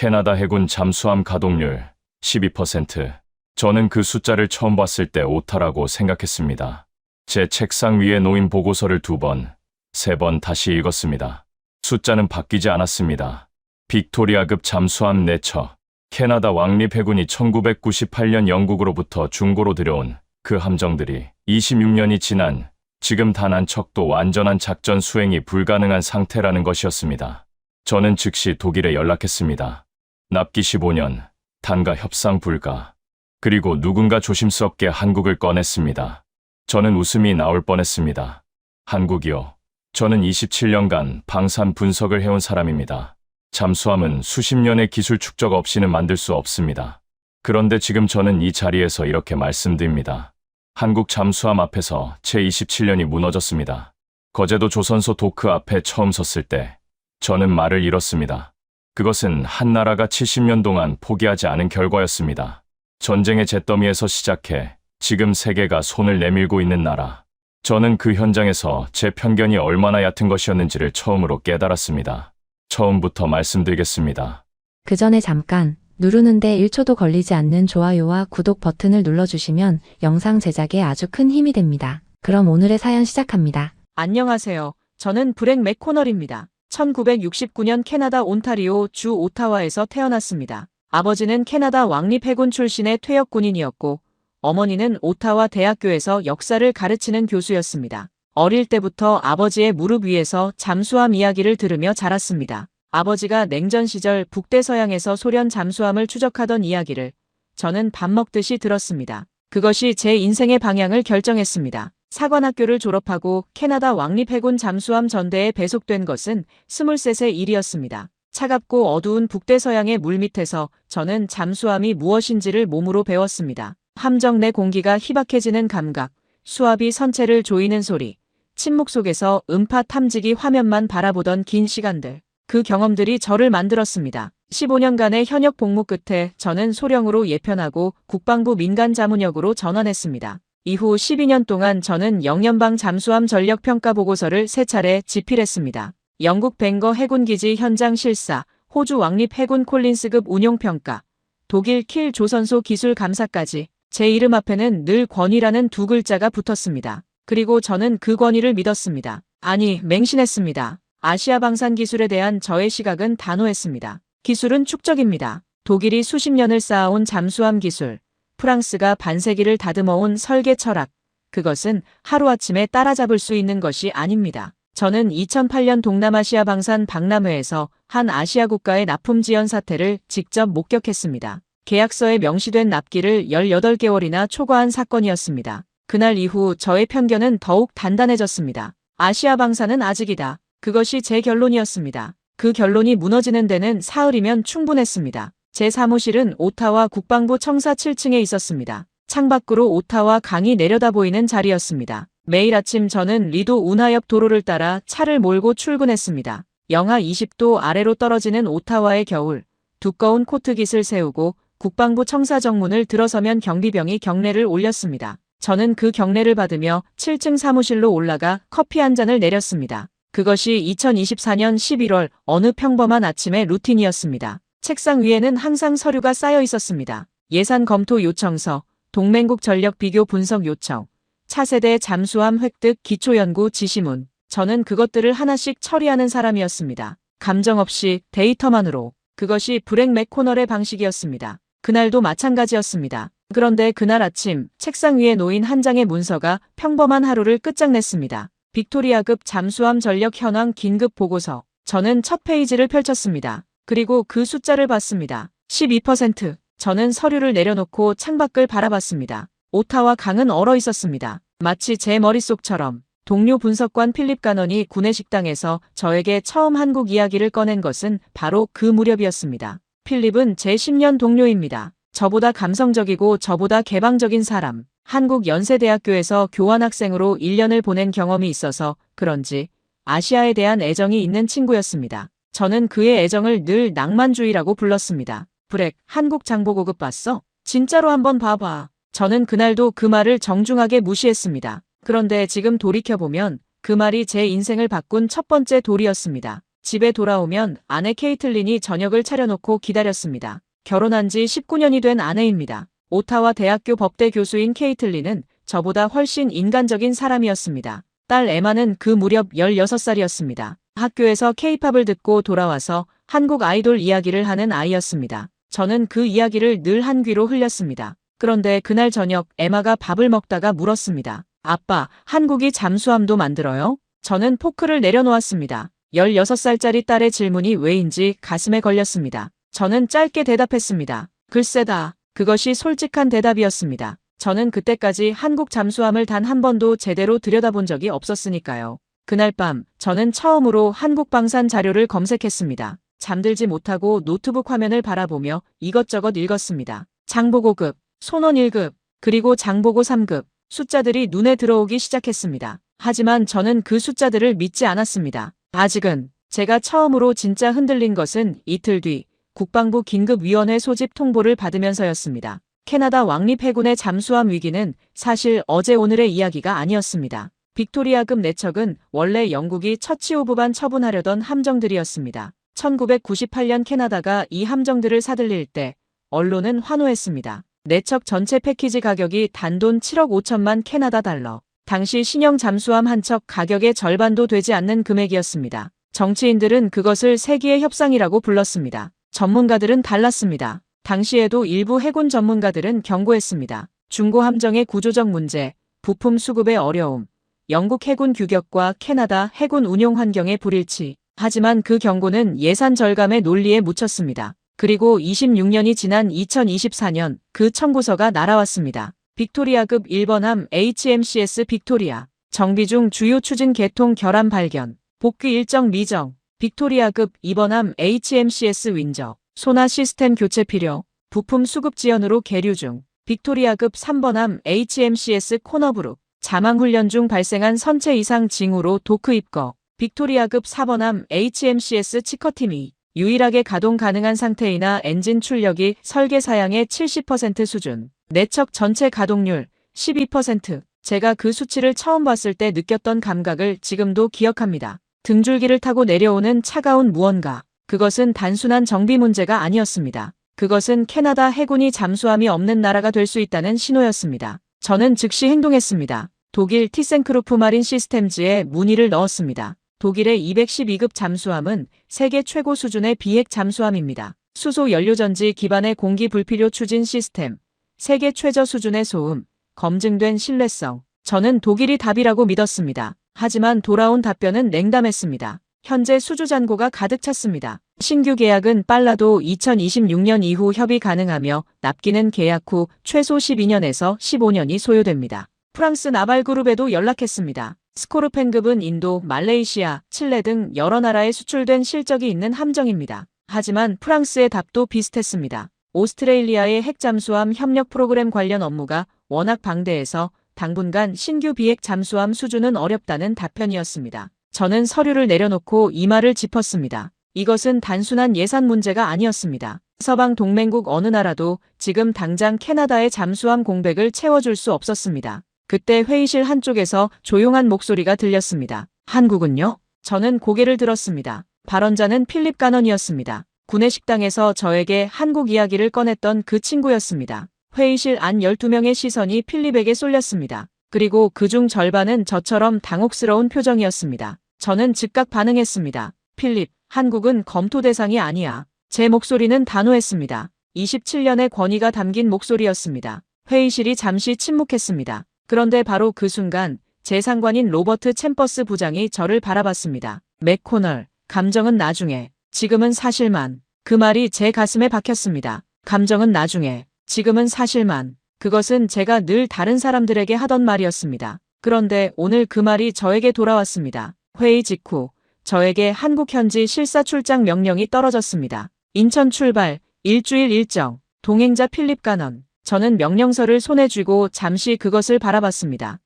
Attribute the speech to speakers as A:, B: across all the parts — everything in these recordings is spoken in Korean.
A: 캐나다 해군 잠수함 가동률 12%. 저는 그 숫자를 처음 봤을 때 오타라고 생각했습니다. 제 책상 위에 놓인 보고서를 2번, 3번 다시 읽었습니다. 숫자는 바뀌지 않았습니다. 빅토리아급 잠수함 내처. 캐나다 왕립 해군이 1998년 영국으로부터 중고로 들여온 그 함정들이 26년이 지난 지금 단 한 척도 완전한 작전 수행이 불가능한 상태라는 것이었습니다. 저는 즉시 독일에 연락했습니다. 납기 15년, 단가 협상 불가. 그리고 누군가 조심스럽게 한국을 꺼냈습니다. 저는 웃음이 나올 뻔했습니다. 한국이요. 저는 27년간 방산 분석을 해온 사람입니다. 잠수함은 수십 년의 기술 축적 없이는 만들 수 없습니다. 그런데 지금 저는 이 자리에서 이렇게 말씀드립니다. 한국 잠수함 앞에서 제 27년이 무너졌습니다. 거제도 조선소 도크 앞에 처음 섰을 때 저는 말을 잃었습니다. 그것은 한 나라가 70년 동안 포기하지 않은 결과였습니다. 전쟁의 잿더미에서 시작해 지금 세계가 손을 내밀고 있는 나라. 저는 그 현장에서 제 편견이 얼마나 얕은 것이었는지를 처음으로 깨달았습니다. 처음부터 말씀드리겠습니다.
B: 그 전에 잠깐 누르는데 1초도 걸리지 않는 좋아요와 구독 버튼을 눌러주시면 영상 제작에 아주 큰 힘이 됩니다. 그럼 오늘의 사연 시작합니다.
C: 안녕하세요. 저는 브렉 맥코널입니다. 1969년 캐나다 온타리오 주 오타와에서 태어났습니다. 아버지는 캐나다 왕립해군 출신의 퇴역 군인이었고 어머니는 오타와 대학교에서 역사를 가르치는 교수였습니다. 어릴 때부터 아버지의 무릎 위에서 잠수함 이야기를 들으며 자랐습니다. 아버지가 냉전 시절 북대서양에서 소련 잠수함을 추적하던 이야기를 저는 밥 먹듯이 들었습니다. 그것이 제 인생의 방향을 결정했습니다. 사관학교를 졸업하고 캐나다 왕립해군 잠수함 전대에 배속된 것은 23세 일이었습니다. 차갑고 어두운 북대서양의 물밑에서 저는 잠수함이 무엇인지를 몸으로 배웠습니다. 함정 내 공기가 희박해지는 감각, 수압이 선체를 조이는 소리, 침묵 속에서 음파 탐지기 화면만 바라보던 긴 시간들. 그 경험들이 저를 만들었습니다. 15년간의 현역 복무 끝에 저는 소령으로 예편하고 국방부 민간자문역으로 전환했습니다. 이후 12년 동안 저는 영연방 잠수함 전력평가 보고서를 3차례 집필했습니다. 영국 벵거 해군기지 현장 실사, 호주 왕립 해군 콜린스급 운용평가, 독일 킬 조선소 기술 감사까지 제 이름 앞에는 늘 권위라는 2글자가 붙었습니다. 그리고 저는 그 권위를 믿었습니다. 아니, 맹신했습니다. 아시아 방산 기술에 대한 저의 시각은 단호했습니다. 기술은 축적입니다. 독일이 수십 년을 쌓아온 잠수함 기술, 프랑스가 반세기를 다듬어온 설계 철학, 그것은 하루아침에 따라잡을 수 있는 것이 아닙니다. 저는 2008년 동남아시아 방산 박람회에서 한 아시아 국가의 납품 지연 사태를 직접 목격했습니다. 계약서에 명시된 납기를 18개월이나 초과한 사건이었습니다. 그날 이후 저의 편견은 더욱 단단해졌습니다. 아시아 방산은 아직이다. 그것이 제 결론이었습니다. 그 결론이 무너지는 데는 사흘이면 충분했습니다. 제 사무실은 오타와 국방부 청사 7층에 있었습니다. 창밖으로 오타와 강이 내려다보이는 자리였습니다. 매일 아침 저는 리도 운하 옆 도로를 따라 차를 몰고 출근했습니다. 영하 20도 아래로 떨어지는 오타와의 겨울, 두꺼운 코트깃을 세우고 국방부 청사 정문을 들어서면 경비병이 경례를 올렸습니다. 저는 그 경례를 받으며 7층 사무실로 올라가 커피 한 잔을 내렸습니다. 그것이 2024년 11월 어느 평범한 아침의 루틴이었습니다. 책상 위에는 항상 서류가 쌓여 있었습니다. 예산 검토 요청서, 동맹국 전력 비교 분석 요청, 차세대 잠수함 획득 기초연구 지시문. 저는 그것들을 하나씩 처리하는 사람이었습니다. 감정 없이 데이터만으로. 그것이 브렉 맥코널의 방식이었습니다. 그날도 마찬가지였습니다. 그런데 그날 아침 책상 위에 놓인 한 장의 문서가 평범한 하루를 끝장냈습니다. 빅토리아급 잠수함 전력 현황 긴급 보고서. 저는 첫 페이지를 펼쳤습니다. 그리고 그 숫자를 봤습니다. 12%. 저는 서류를 내려놓고 창밖을 바라봤습니다. 오타와 강은 얼어 있었습니다. 마치 제 머릿속처럼. 동료 분석관 필립 가넌이 구내식당에서 저에게 처음 한국 이야기를 꺼낸 것은 바로 그 무렵이었습니다. 필립은 제 10년 동료입니다. 저보다 감성적이고 저보다 개방적인 사람. 한국 연세대학교에서 교환학생으로 1년을 보낸 경험이 있어서 그런지 아시아에 대한 애정이 있는 친구였습니다. 저는 그의 애정을 늘 낭만주의라고 불렀습니다. 브렉, 한국 장보고급 봤어? 진짜로 한번 봐봐. 저는 그날도 그 말을 정중하게 무시했습니다. 그런데 지금 돌이켜보면 그 말이 제 인생을 바꾼 첫 번째 돌이었습니다. 집에 돌아오면 아내 케이틀린이 저녁을 차려놓고 기다렸습니다. 결혼한 지 19년이 된 아내입니다. 오타와 대학교 법대 교수인 케이틀린은 저보다 훨씬 인간적인 사람이었습니다. 딸 에마는 그 무렵 16살이었습니다. 학교에서 케이팝을 듣고 돌아와서 한국 아이돌 이야기를 하는 아이였습니다. 저는 그 이야기를 늘 한 귀로 흘렸습니다. 그런데 그날 저녁 에마가 밥을 먹다가 물었습니다. 아빠, 한국이 잠수함도 만들어요? 저는 포크를 내려놓았습니다. 16살짜리 딸의 질문이 왜인지 가슴에 걸렸습니다. 저는 짧게 대답했습니다. 글쎄다. 그것이 솔직한 대답이었습니다. 저는 그때까지 한국 잠수함을 단 한 번도 제대로 들여다본 적이 없었으니까요. 그날 밤 저는 처음으로 한국 방산 자료를 검색했습니다. 잠들지 못하고 노트북 화면을 바라보며 이것저것 읽었습니다. 장보고 급, 손원 1급, 그리고 장보고 3급, 숫자들이 눈에 들어오기 시작했습니다. 하지만 저는 그 숫자들을 믿지 않았습니다. 아직은. 제가 처음으로 진짜 흔들린 것은 이틀 뒤 국방부 긴급위원회 소집 통보를 받으면서였습니다. 캐나다 왕립 해군의 잠수함 위기는 사실 어제 오늘의 이야기가 아니었습니다. 빅토리아급 4척은 원래 영국이 처치오브반 처분하려던 함정들이었습니다. 1998년 캐나다가 이 함정들을 사들릴 때 언론은 환호했습니다. 4척 전체 패키지 가격이 단돈 7억 5천만 캐나다 달러. 당시 신형 잠수함 한 척 가격의 절반도 되지 않는 금액이었습니다. 정치인들은 그것을 세기의 협상이라고 불렀습니다. 전문가들은 달랐습니다. 당시에도 일부 해군 전문가들은 경고했습니다. 중고 함정의 구조적 문제, 부품 수급의 어려움, 영국 해군 규격과 캐나다 해군 운용 환경의 불일치. 하지만 그 경고는 예산 절감의 논리에 묻혔습니다. 그리고 26년이 지난 2024년 그 청구서가 날아왔습니다. 빅토리아급 1번함 HMCS 빅토리아. 정비 중 주요 추진 개통 결함 발견. 복귀 일정 미정. 빅토리아급 2번함 HMCS 윈저. 소나 시스템 교체 필요. 부품 수급 지연으로 계류 중. 빅토리아급 3번함 HMCS 코너브룩. 자망훈련 중 발생한 선체 이상 징후로 도크 입거. 빅토리아급 4번함 HMCS 치커팀이 유일하게 가동 가능한 상태이나 엔진 출력이 설계 사양의 70% 수준. 4척 전체 가동률 12%. 제가 그 수치를 처음 봤을 때 느꼈던 감각을 지금도 기억합니다. 등줄기를 타고 내려오는 차가운 무언가. 그것은 단순한 정비 문제가 아니었습니다. 그것은 캐나다 해군이 잠수함이 없는 나라가 될 수 있다는 신호였습니다. 저는 즉시 행동했습니다. 독일 티센크루프 마린 시스템즈에 문의를 넣었습니다. 독일의 212급 잠수함은 세계 최고 수준의 비핵 잠수함입니다. 수소 연료전지 기반의 공기 불필요 추진 시스템, 세계 최저 수준의 소음, 검증된 신뢰성. 저는 독일이 답이라고 믿었습니다. 하지만 돌아온 답변은 냉담했습니다. 현재 수주 잔고가 가득 찼습니다. 신규 계약은 빨라도 2026년 이후 협의 가능하며 납기는 계약 후 최소 12년에서 15년이 소요됩니다. 프랑스 나발그룹에도 연락했습니다. 스코르펜급은 인도, 말레이시아, 칠레 등 여러 나라에 수출된 실적이 있는 함정입니다. 하지만 프랑스의 답도 비슷했습니다. 오스트레일리아의 핵잠수함 협력 프로그램 관련 업무가 워낙 방대해서 당분간 신규 비핵 잠수함 수주는 어렵다는 답변이었습니다. 저는 서류를 내려놓고 이 말을 짚었습니다. 이것은 단순한 예산 문제가 아니었습니다. 서방 동맹국 어느 나라도 지금 당장 캐나다의 잠수함 공백을 채워줄 수 없었습니다. 그때 회의실 한쪽에서 조용한 목소리가 들렸습니다. 한국은요? 저는 고개를 들었습니다. 발언자는 필립 가넌이었습니다. 구내식당에서 저에게 한국 이야기를 꺼냈던 그 친구였습니다. 회의실 안 12명의 시선이 필립에게 쏠렸습니다. 그리고 그중 절반은 저처럼 당혹스러운 표정이었습니다. 저는 즉각 반응했습니다. 필립, 한국은 검토 대상이 아니야. 제 목소리는 단호했습니다. 27년의 권위가 담긴 목소리였습니다. 회의실이 잠시 침묵했습니다. 그런데 바로 그 순간 제 상관인 로버트 챔버스 부장이 저를 바라봤습니다. 맥코널, 감정은 나중에, 지금은 사실만. 그 말이 제 가슴에 박혔습니다. 감정은 나중에, 지금은 사실만. 그것은 제가 늘 다른 사람들에게 하던 말이었습니다. 그런데 오늘 그 말이 저에게 돌아왔습니다. 회의 직후 저에게 한국 현지 실사 출장 명령이 떨어졌습니다. 인천 출발, 일주일 일정, 동행자 필립 가넌. 저는 명령서를 손에 쥐고 잠시 그것을 바라봤습니다.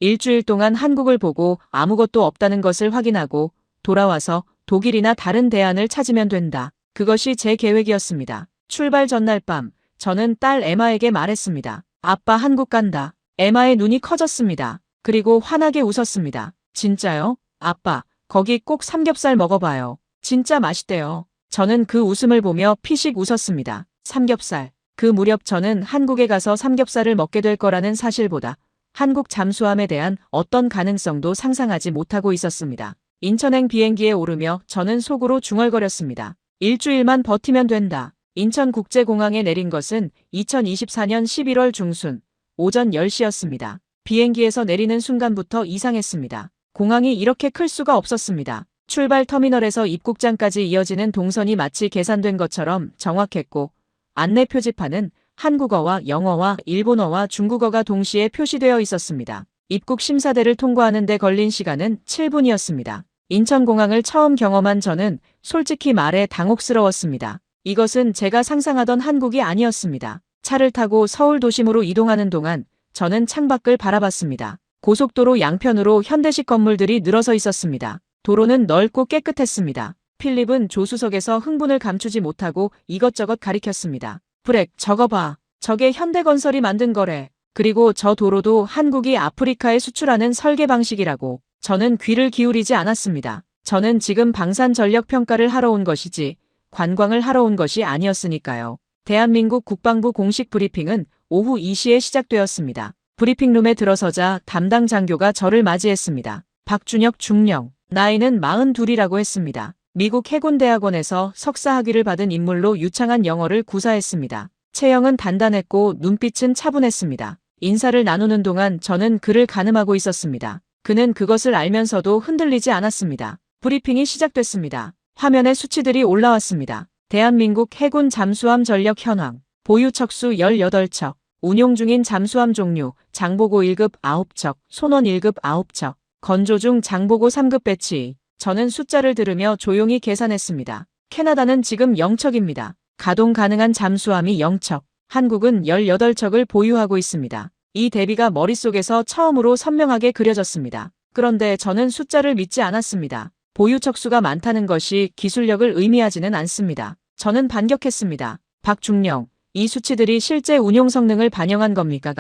C: 일주일 동안 한국을 보고 아무것도 없다는 것을 확인하고 돌아와서 독일이나 다른 대안을 찾으면 된다. 그것이 제 계획이었습니다. 출발 전날 밤 저는 딸 에마에게 말했습니다. 아빠 한국 간다. 에마의 눈이 커졌습니다. 그리고 환하게 웃었습니다. 진짜요? 아빠, 거기 꼭 삼겹살 먹어봐요. 진짜 맛있대요. 저는 그 웃음을 보며 피식 웃었습니다. 삼겹살. 그 무렵 저는 한국에 가서 삼겹살을 먹게 될 거라는 사실보다 한국 잠수함에 대한 어떤 가능성도 상상하지 못하고 있었습니다. 인천행 비행기에 오르며 저는 속으로 중얼거렸습니다. 일주일만 버티면 된다. 인천국제공항에 내린 것은 2024년 11월 중순 오전 10시였습니다. 비행기에서 내리는 순간부터 이상했습니다. 공항이 이렇게 클 수가 없었습니다. 출발 터미널에서 입국장까지 이어지는 동선이 마치 계산된 것처럼 정확했고 안내 표지판은 한국어와 영어와 일본어와 중국어가 동시에 표시되어 있었습니다. 입국 심사대를 통과하는 데 걸린 시간은 7분이었습니다. 인천공항을 처음 경험한 저는 솔직히 말해 당혹스러웠습니다. 이것은 제가 상상하던 한국이 아니었습니다. 차를 타고 서울 도심으로 이동하는 동안 저는 창밖을 바라봤습니다. 고속도로 양편으로 현대식 건물들이 늘어서 있었습니다. 도로는 넓고 깨끗했습니다. 필립은 조수석에서 흥분을 감추지 못하고 이것저것 가리켰습니다. 브렉, 저거 봐. 저게 현대건설이 만든 거래. 그리고 저 도로도 한국이 아프리카에 수출하는 설계 방식이라고. 저는 귀를 기울이지 않았습니다. 저는 지금 방산전력 평가를 하러 온 것이지 관광을 하러 온 것이 아니었으니까요. 대한민국 국방부 공식 브리핑은 오후 2시에 시작되었습니다. 브리핑룸에 들어서자 담당 장교가 저를 맞이했습니다. 박준혁 중령. 나이는 42이라고 했습니다. 미국 해군대학원에서 석사학위를 받은 인물로 유창한 영어를 구사했습니다. 체형은 단단했고 눈빛은 차분했습니다. 인사를 나누는 동안 저는 그를 가늠하고 있었습니다. 그는 그것을 알면서도 흔들리지 않았습니다. 브리핑이 시작됐습니다. 화면에 수치들이 올라왔습니다. 대한민국 해군 잠수함 전력 현황, 보유 척수 18척, 운용 중인 잠수함 종류, 장보고 1급 9척, 손원 1급 9척, 건조 중 장보고 3급 배치. 저는 숫자를 들으며 조용히 계산했습니다. 캐나다는 지금 0척입니다. 가동 가능한 잠수함이 0척, 한국은 18척을 보유하고 있습니다. 이 대비가 머릿속에서 처음으로 선명하게 그려졌습니다. 그런데 저는 숫자를 믿지 않았습니다. 보유 척수가 많다는 것이 기술력을 의미하지는 않습니다. 저는 반격했습니다. 박중령, 이 수치들이 실제 운용 성능을 반영한 겁니까?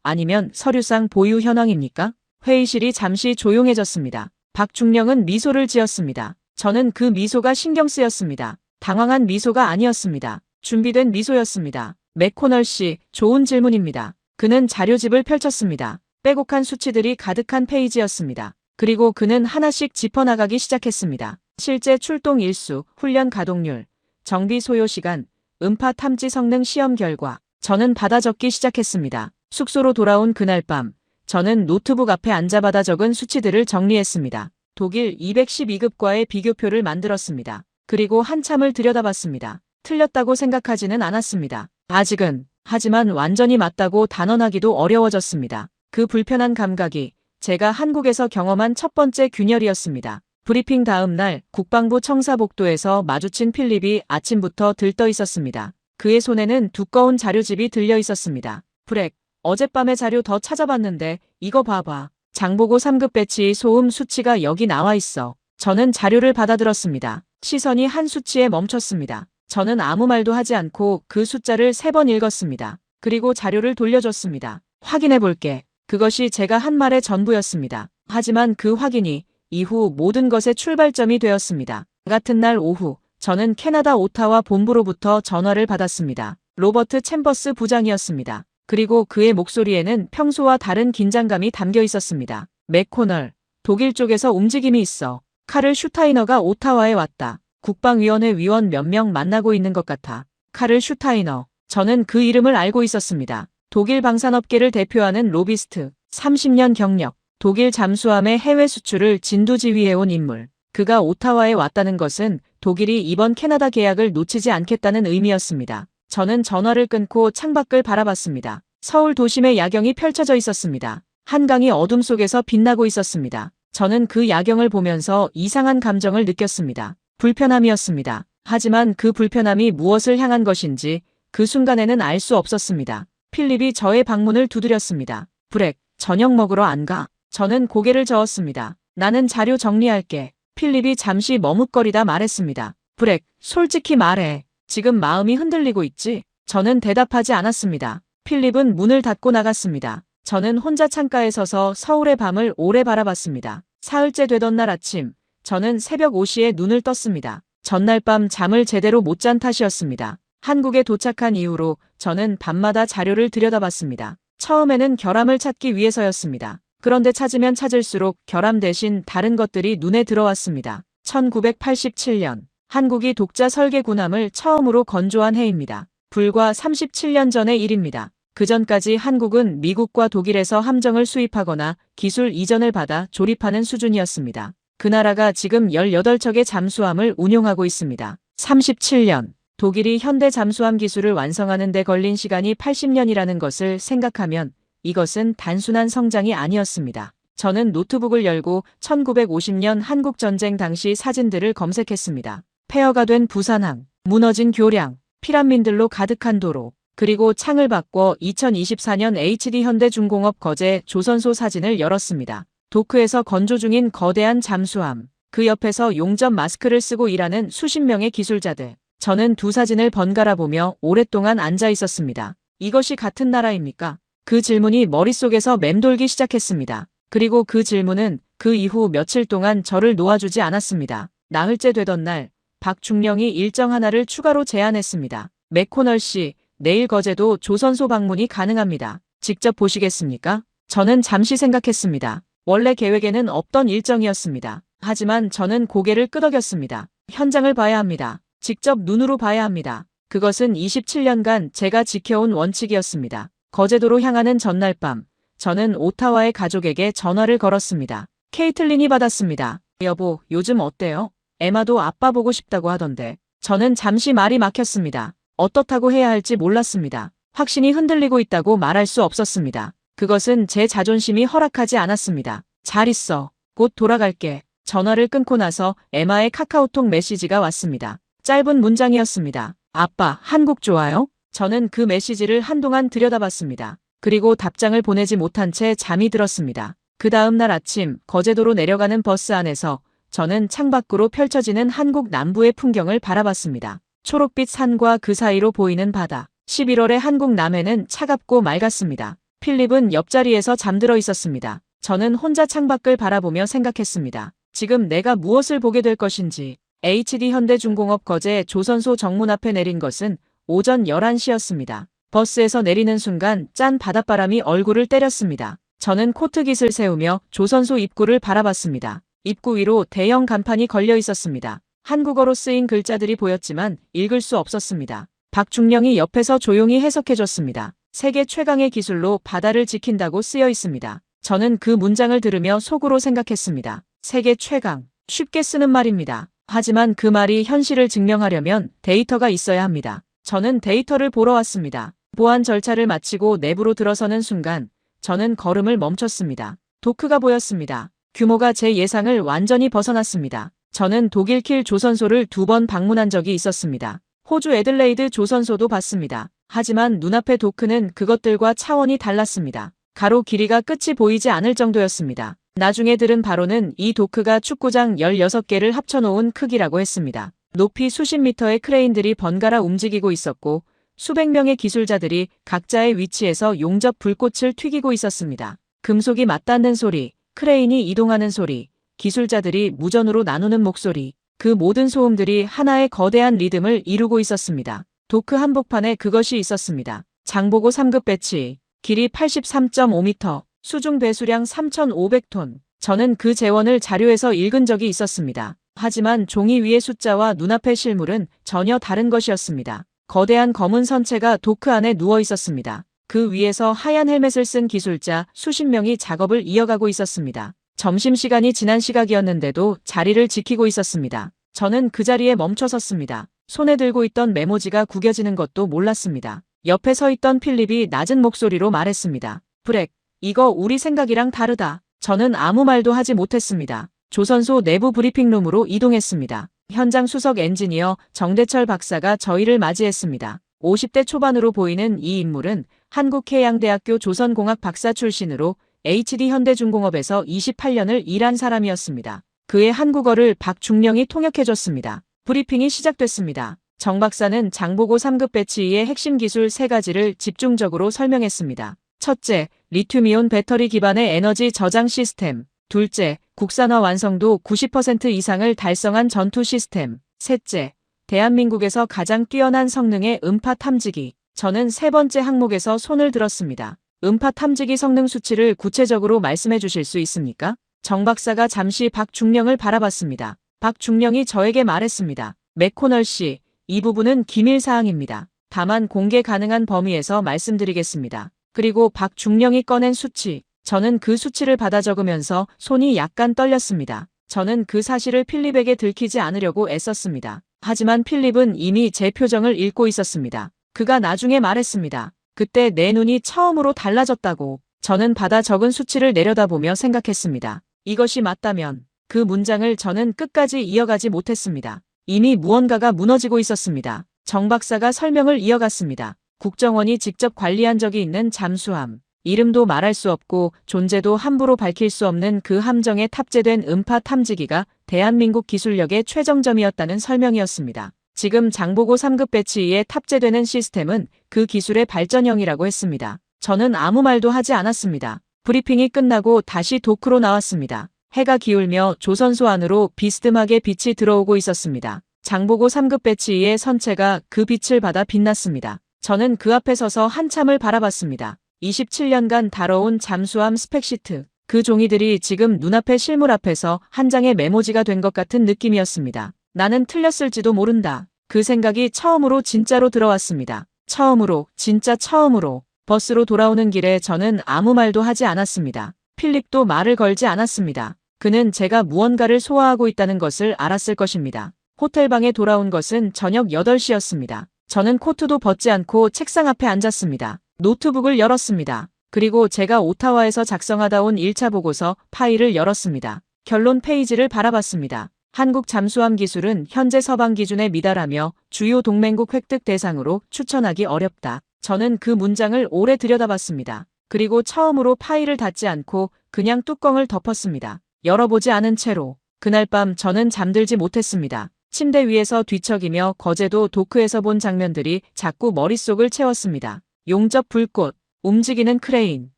C: 아니면 서류상 보유 현황입니까? 회의실이 잠시 조용해졌습니다. 박중령은 미소를 지었습니다. 저는 그 미소가 신경 쓰였습니다. 당황한 미소가 아니었습니다. 준비된 미소였습니다. 맥코널 씨, 좋은 질문입니다. 그는 자료집을 펼쳤습니다. 빼곡한 수치들이 가득한 페이지였습니다. 그리고 그는 하나씩 짚어나가기 시작했습니다. 실제 출동 일수, 훈련 가동률, 정비 소요 시간, 음파 탐지 성능 시험 결과. 저는 받아 적기 시작했습니다. 숙소로 돌아온 그날 밤, 저는 노트북 앞에 앉아받아 적은 수치들을 정리했습니다. 독일 212급과의 비교표를 만들었습니다. 그리고 한참을 들여다봤습니다. 틀렸다고 생각하지는 않았습니다. 아직은. 하지만 완전히 맞다고 단언하기도 어려워졌습니다. 그 불편한 감각이 제가 한국에서 경험한 첫 번째 균열이었습니다. 브리핑 다음 날 국방부 청사복도에서 마주친 필립이 아침부터 들떠 있었습니다. 그의 손에는 두꺼운 자료집이 들려 있었습니다. 브렉, 어젯밤에 자료 더 찾아봤는데 이거 봐봐. 장보고 3급 배치 소음 수치가 여기 나와 있어. 저는 자료를 받아들었습니다. 시선이 한 수치에 멈췄습니다. 저는 아무 말도 하지 않고 그 숫자를 3번 읽었습니다. 그리고 자료를 돌려줬습니다. 확인해 볼게. 그것이 제가 한 말의 전부였습니다. 하지만 그 확인이 이후 모든 것의 출발점이 되었습니다. 같은 날 오후, 저는 캐나다 오타와 본부로부터 전화를 받았습니다. 로버트 챔버스 부장이었습니다. 그리고 그의 목소리에는 평소와 다른 긴장감이 담겨 있었습니다. 맥코널, 독일 쪽에서 움직임이 있어. 카를 슈타이너가 오타와에 왔다. 국방위원회 위원 몇 명 만나고 있는 것 같아. 카를 슈타이너. 저는 그 이름을 알고 있었습니다. 독일 방산업계를 대표하는 로비스트, 30년 경력, 독일 잠수함의 해외 수출을 진두지휘해온 인물. 그가 오타와에 왔다는 것은 독일이 이번 캐나다 계약을 놓치지 않겠다는 의미였습니다. 저는 전화를 끊고 창밖을 바라봤습니다. 서울 도심의 야경이 펼쳐져 있었습니다. 한강이 어둠 속에서 빛나고 있었습니다. 저는 그 야경을 보면서 이상한 감정을 느꼈습니다. 불편함이었습니다. 하지만 그 불편함이 무엇을 향한 것인지 그 순간에는 알 수 없었습니다. 필립이 저의 방문을 두드렸습니다. 브렉, 저녁 먹으러 안 가? 저는 고개를 저었습니다. 나는 자료 정리할게. 필립이 잠시 머뭇거리다 말했습니다. 브렉, 솔직히 말해. 지금 마음이 흔들리고 있지? 저는 대답하지 않았습니다. 필립은 문을 닫고 나갔습니다. 저는 혼자 창가에 서서 서울의 밤을 오래 바라봤습니다. 사흘째 되던 날 아침, 저는 새벽 5시에 눈을 떴습니다. 전날 밤 잠을 제대로 못 잔 탓이었습니다. 한국에 도착한 이후로 저는 밤마다 자료를 들여다봤습니다. 처음에는 결함을 찾기 위해서였습니다. 그런데 찾으면 찾을수록 결함 대신 다른 것들이 눈에 들어왔습니다. 1987년 한국이 독자 설계 군함을 처음으로 건조한 해입니다. 불과 37년 전의 일입니다. 그 전까지 한국은 미국과 독일에서 함정을 수입하거나 기술 이전을 받아 조립하는 수준이었습니다. 그 나라가 지금 18척의 잠수함을 운용하고 있습니다. 37년 독일이 현대 잠수함 기술을 완성하는 데 걸린 시간이 80년이라는 것을 생각하면 이것은 단순한 성장이 아니었습니다. 저는 노트북을 열고 1950년 한국전쟁 당시 사진들을 검색했습니다. 폐허가 된 부산항, 무너진 교량, 피란민들로 가득한 도로, 그리고 창을 바꿔 2024년 HD 현대중공업 거제 조선소 사진을 열었습니다. 도크에서 건조 중인 거대한 잠수함, 그 옆에서 용접 마스크를 쓰고 일하는 수십 명의 기술자들. 저는 두 사진을 번갈아 보며 오랫동안 앉아 있었습니다. 이것이 같은 나라입니까? 그 질문이 머릿속에서 맴돌기 시작했습니다. 그리고 그 질문은 그 이후 며칠 동안 저를 놓아주지 않았습니다. 나흘째 되던 날, 박중령이 일정 하나를 추가로 제안했습니다. 맥코널 씨, 내일 거제도 조선소 방문이 가능합니다. 직접 보시겠습니까? 저는 잠시 생각했습니다. 원래 계획에는 없던 일정이었습니다. 하지만 저는 고개를 끄덕였습니다. 현장을 봐야 합니다. 직접 눈으로 봐야 합니다. 그것은 27년간 제가 지켜온 원칙이었습니다. 거제도로 향하는 전날 밤, 저는 오타와의 가족에게 전화를 걸었습니다. 케이틀린이 받았습니다. 여보, 요즘 어때요? 에마도 아빠 보고 싶다고 하던데. 저는 잠시 말이 막혔습니다. 어떻다고 해야 할지 몰랐습니다. 확신이 흔들리고 있다고 말할 수 없었습니다. 그것은 제 자존심이 허락하지 않았습니다. 잘 있어. 곧 돌아갈게. 전화를 끊고 나서 에마의 카카오톡 메시지가 왔습니다. 짧은 문장이었습니다. 아빠, 한국 좋아요? 저는 그 메시지를 한동안 들여다봤습니다. 그리고 답장을 보내지 못한 채 잠이 들었습니다. 그 다음 날 아침 거제도로 내려가는 버스 안에서 저는 창밖으로 펼쳐지는 한국 남부의 풍경을 바라봤습니다. 초록빛 산과 그 사이로 보이는 바다. 11월의 한국 남해는 차갑고 맑았습니다. 필립은 옆자리에서 잠들어 있었습니다. 저는 혼자 창밖을 바라보며 생각했습니다. 지금 내가 무엇을 보게 될 것인지. HD 현대중공업 거제 조선소 정문 앞에 내린 것은 오전 11시였습니다. 버스에서 내리는 순간 짠 바닷바람이 얼굴을 때렸습니다. 저는 코트깃을 세우며 조선소 입구를 바라봤습니다. 입구 위로 대형 간판이 걸려 있었습니다. 한국어로 쓰인 글자들이 보였지만 읽을 수 없었습니다. 박중령이 옆에서 조용히 해석해줬습니다. 세계 최강의 기술로 바다를 지킨다고 쓰여 있습니다. 저는 그 문장을 들으며 속으로 생각했습니다. 세계 최강. 쉽게 쓰는 말입니다. 하지만 그 말이 현실을 증명하려면 데이터가 있어야 합니다. 저는 데이터를 보러 왔습니다. 보안 절차를 마치고 내부로 들어서는 순간 저는 걸음을 멈췄습니다. 도크가 보였습니다. 규모가 제 예상을 완전히 벗어났습니다. 저는 독일킬 조선소를 2번 방문한 적이 있었습니다. 호주 애들레이드 조선소도 봤습니다. 하지만 눈앞의 도크는 그것들과 차원이 달랐습니다. 가로 길이가 끝이 보이지 않을 정도였습니다. 나중에 들은 바로는 이 도크가 축구장 16개를 합쳐놓은 크기라고 했습니다. 높이 수십 미터의 크레인들이 번갈아 움직이고 있었고 수백 명의 기술자들이 각자의 위치에서 용접 불꽃을 튀기고 있었습니다. 금속이 맞닿는 소리, 크레인이 이동하는 소리, 기술자들이 무전으로 나누는 목소리, 그 모든 소음들이 하나의 거대한 리듬을 이루고 있었습니다. 도크 한복판에 그것이 있었습니다. 장보고 3급 배치, 길이 83.5m, 수중 배수량 3,500톤. 저는 그 재원을 자료에서 읽은 적이 있었습니다. 하지만 종이 위의 숫자와 눈앞의 실물은 전혀 다른 것이었습니다. 거대한 검은 선체가 도크 안에 누워 있었습니다. 그 위에서 하얀 헬멧을 쓴 기술자 수십 명이 작업을 이어가고 있었습니다. 점심시간이 지난 시각이었는데도 자리를 지키고 있었습니다. 저는 그 자리에 멈춰 섰습니다. 손에 들고 있던 메모지가 구겨지는 것도 몰랐습니다. 옆에 서 있던 필립이 낮은 목소리로 말했습니다. 브렉, 이거 우리 생각이랑 다르다. 저는 아무 말도 하지 못했습니다. 조선소 내부 브리핑룸으로 이동했습니다. 현장 수석 엔지니어 정대철 박사가 저희를 맞이했습니다. 50대 초반으로 보이는 이 인물은 한국해양대학교 조선공학 박사 출신으로 HD 현대중공업에서 28년을 일한 사람이었습니다. 그의 한국어를 박중령이 통역해줬습니다. 브리핑이 시작됐습니다. 정 박사는 장보고 3급 배치의 핵심 기술 3가지를 집중적으로 설명했습니다. 첫째, 리튬이온 배터리 기반의 에너지 저장 시스템. 둘째, 국산화 완성도 90% 이상을 달성한 전투 시스템. 셋째, 대한민국에서 가장 뛰어난 성능의 음파 탐지기. 저는 세 번째 항목에서 손을 들었습니다. 음파 탐지기 성능 수치를 구체적으로 말씀해 주실 수 있습니까? 정 박사가 잠시 박중령을 바라봤습니다. 박중령이 저에게 말했습니다. 맥코널 씨, 이 부분은 기밀 사항입니다. 다만 공개 가능한 범위에서 말씀드리겠습니다. 그리고 박중령이 꺼낸 수치. 저는 그 수치를 받아 적으면서 손이 약간 떨렸습니다. 저는 그 사실을 필립에게 들키지 않으려고 애썼습니다. 하지만 필립은 이미 제 표정을 읽고 있었습니다. 그가 나중에 말했습니다. 그때 내 눈이 처음으로 달라졌다고. 저는 받아 적은 수치를 내려다보며 생각했습니다. 이것이 맞다면 그 문장을 저는 끝까지 이어가지 못했습니다. 이미 무언가가 무너지고 있었습니다. 정 박사가 설명을 이어갔습니다. 국정원이 직접 관리한 적이 있는 잠수함. 이름도 말할 수 없고 존재도 함부로 밝힐 수 없는 그 함정에 탑재된 음파 탐지기가 대한민국 기술력의 최정점이었다는 설명이었습니다. 지금 장보고 3급 배치 2에 탑재되는 시스템은 그 기술의 발전형이라고 했습니다. 저는 아무 말도 하지 않았습니다. 브리핑이 끝나고 다시 도크로 나왔습니다. 해가 기울며 조선소 안으로 비스듬하게 빛이 들어오고 있었습니다. 장보고 3급 배치 2의 선체가 그 빛을 받아 빛났습니다. 저는 그 앞에 서서 한참을 바라봤습니다. 27년간 다뤄온 잠수함 스펙시트. 그 종이들이 지금 눈앞의 실물 앞에서 한 장의 메모지가 된 것 같은 느낌이었습니다. 나는 틀렸을지도 모른다. 그 생각이 처음으로 진짜로 들어왔습니다. 처음으로, 진짜 처음으로. 버스로 돌아오는 길에 저는 아무 말도 하지 않았습니다. 필립도 말을 걸지 않았습니다. 그는 제가 무언가를 소화하고 있다는 것을 알았을 것입니다. 호텔방에 돌아온 것은 저녁 8시였습니다. 저는 코트도 벗지 않고 책상 앞에 앉았습니다. 노트북을 열었습니다. 그리고 제가 오타와에서 작성하다 온 1차 보고서 파일을 열었습니다. 결론 페이지를 바라봤습니다. 한국 잠수함 기술은 현재 서방 기준에 미달하며 주요 동맹국 획득 대상으로 추천하기 어렵다. 저는 그 문장을 오래 들여다봤습니다. 그리고 처음으로 파일을 닫지 않고 그냥 뚜껑을 덮었습니다. 열어보지 않은 채로. 그날 밤 저는 잠들지 못했습니다. 침대 위에서 뒤척이며 거제도 도크에서 본 장면들이 자꾸 머릿속을 채웠습니다. 용접 불꽃, 움직이는 크레인,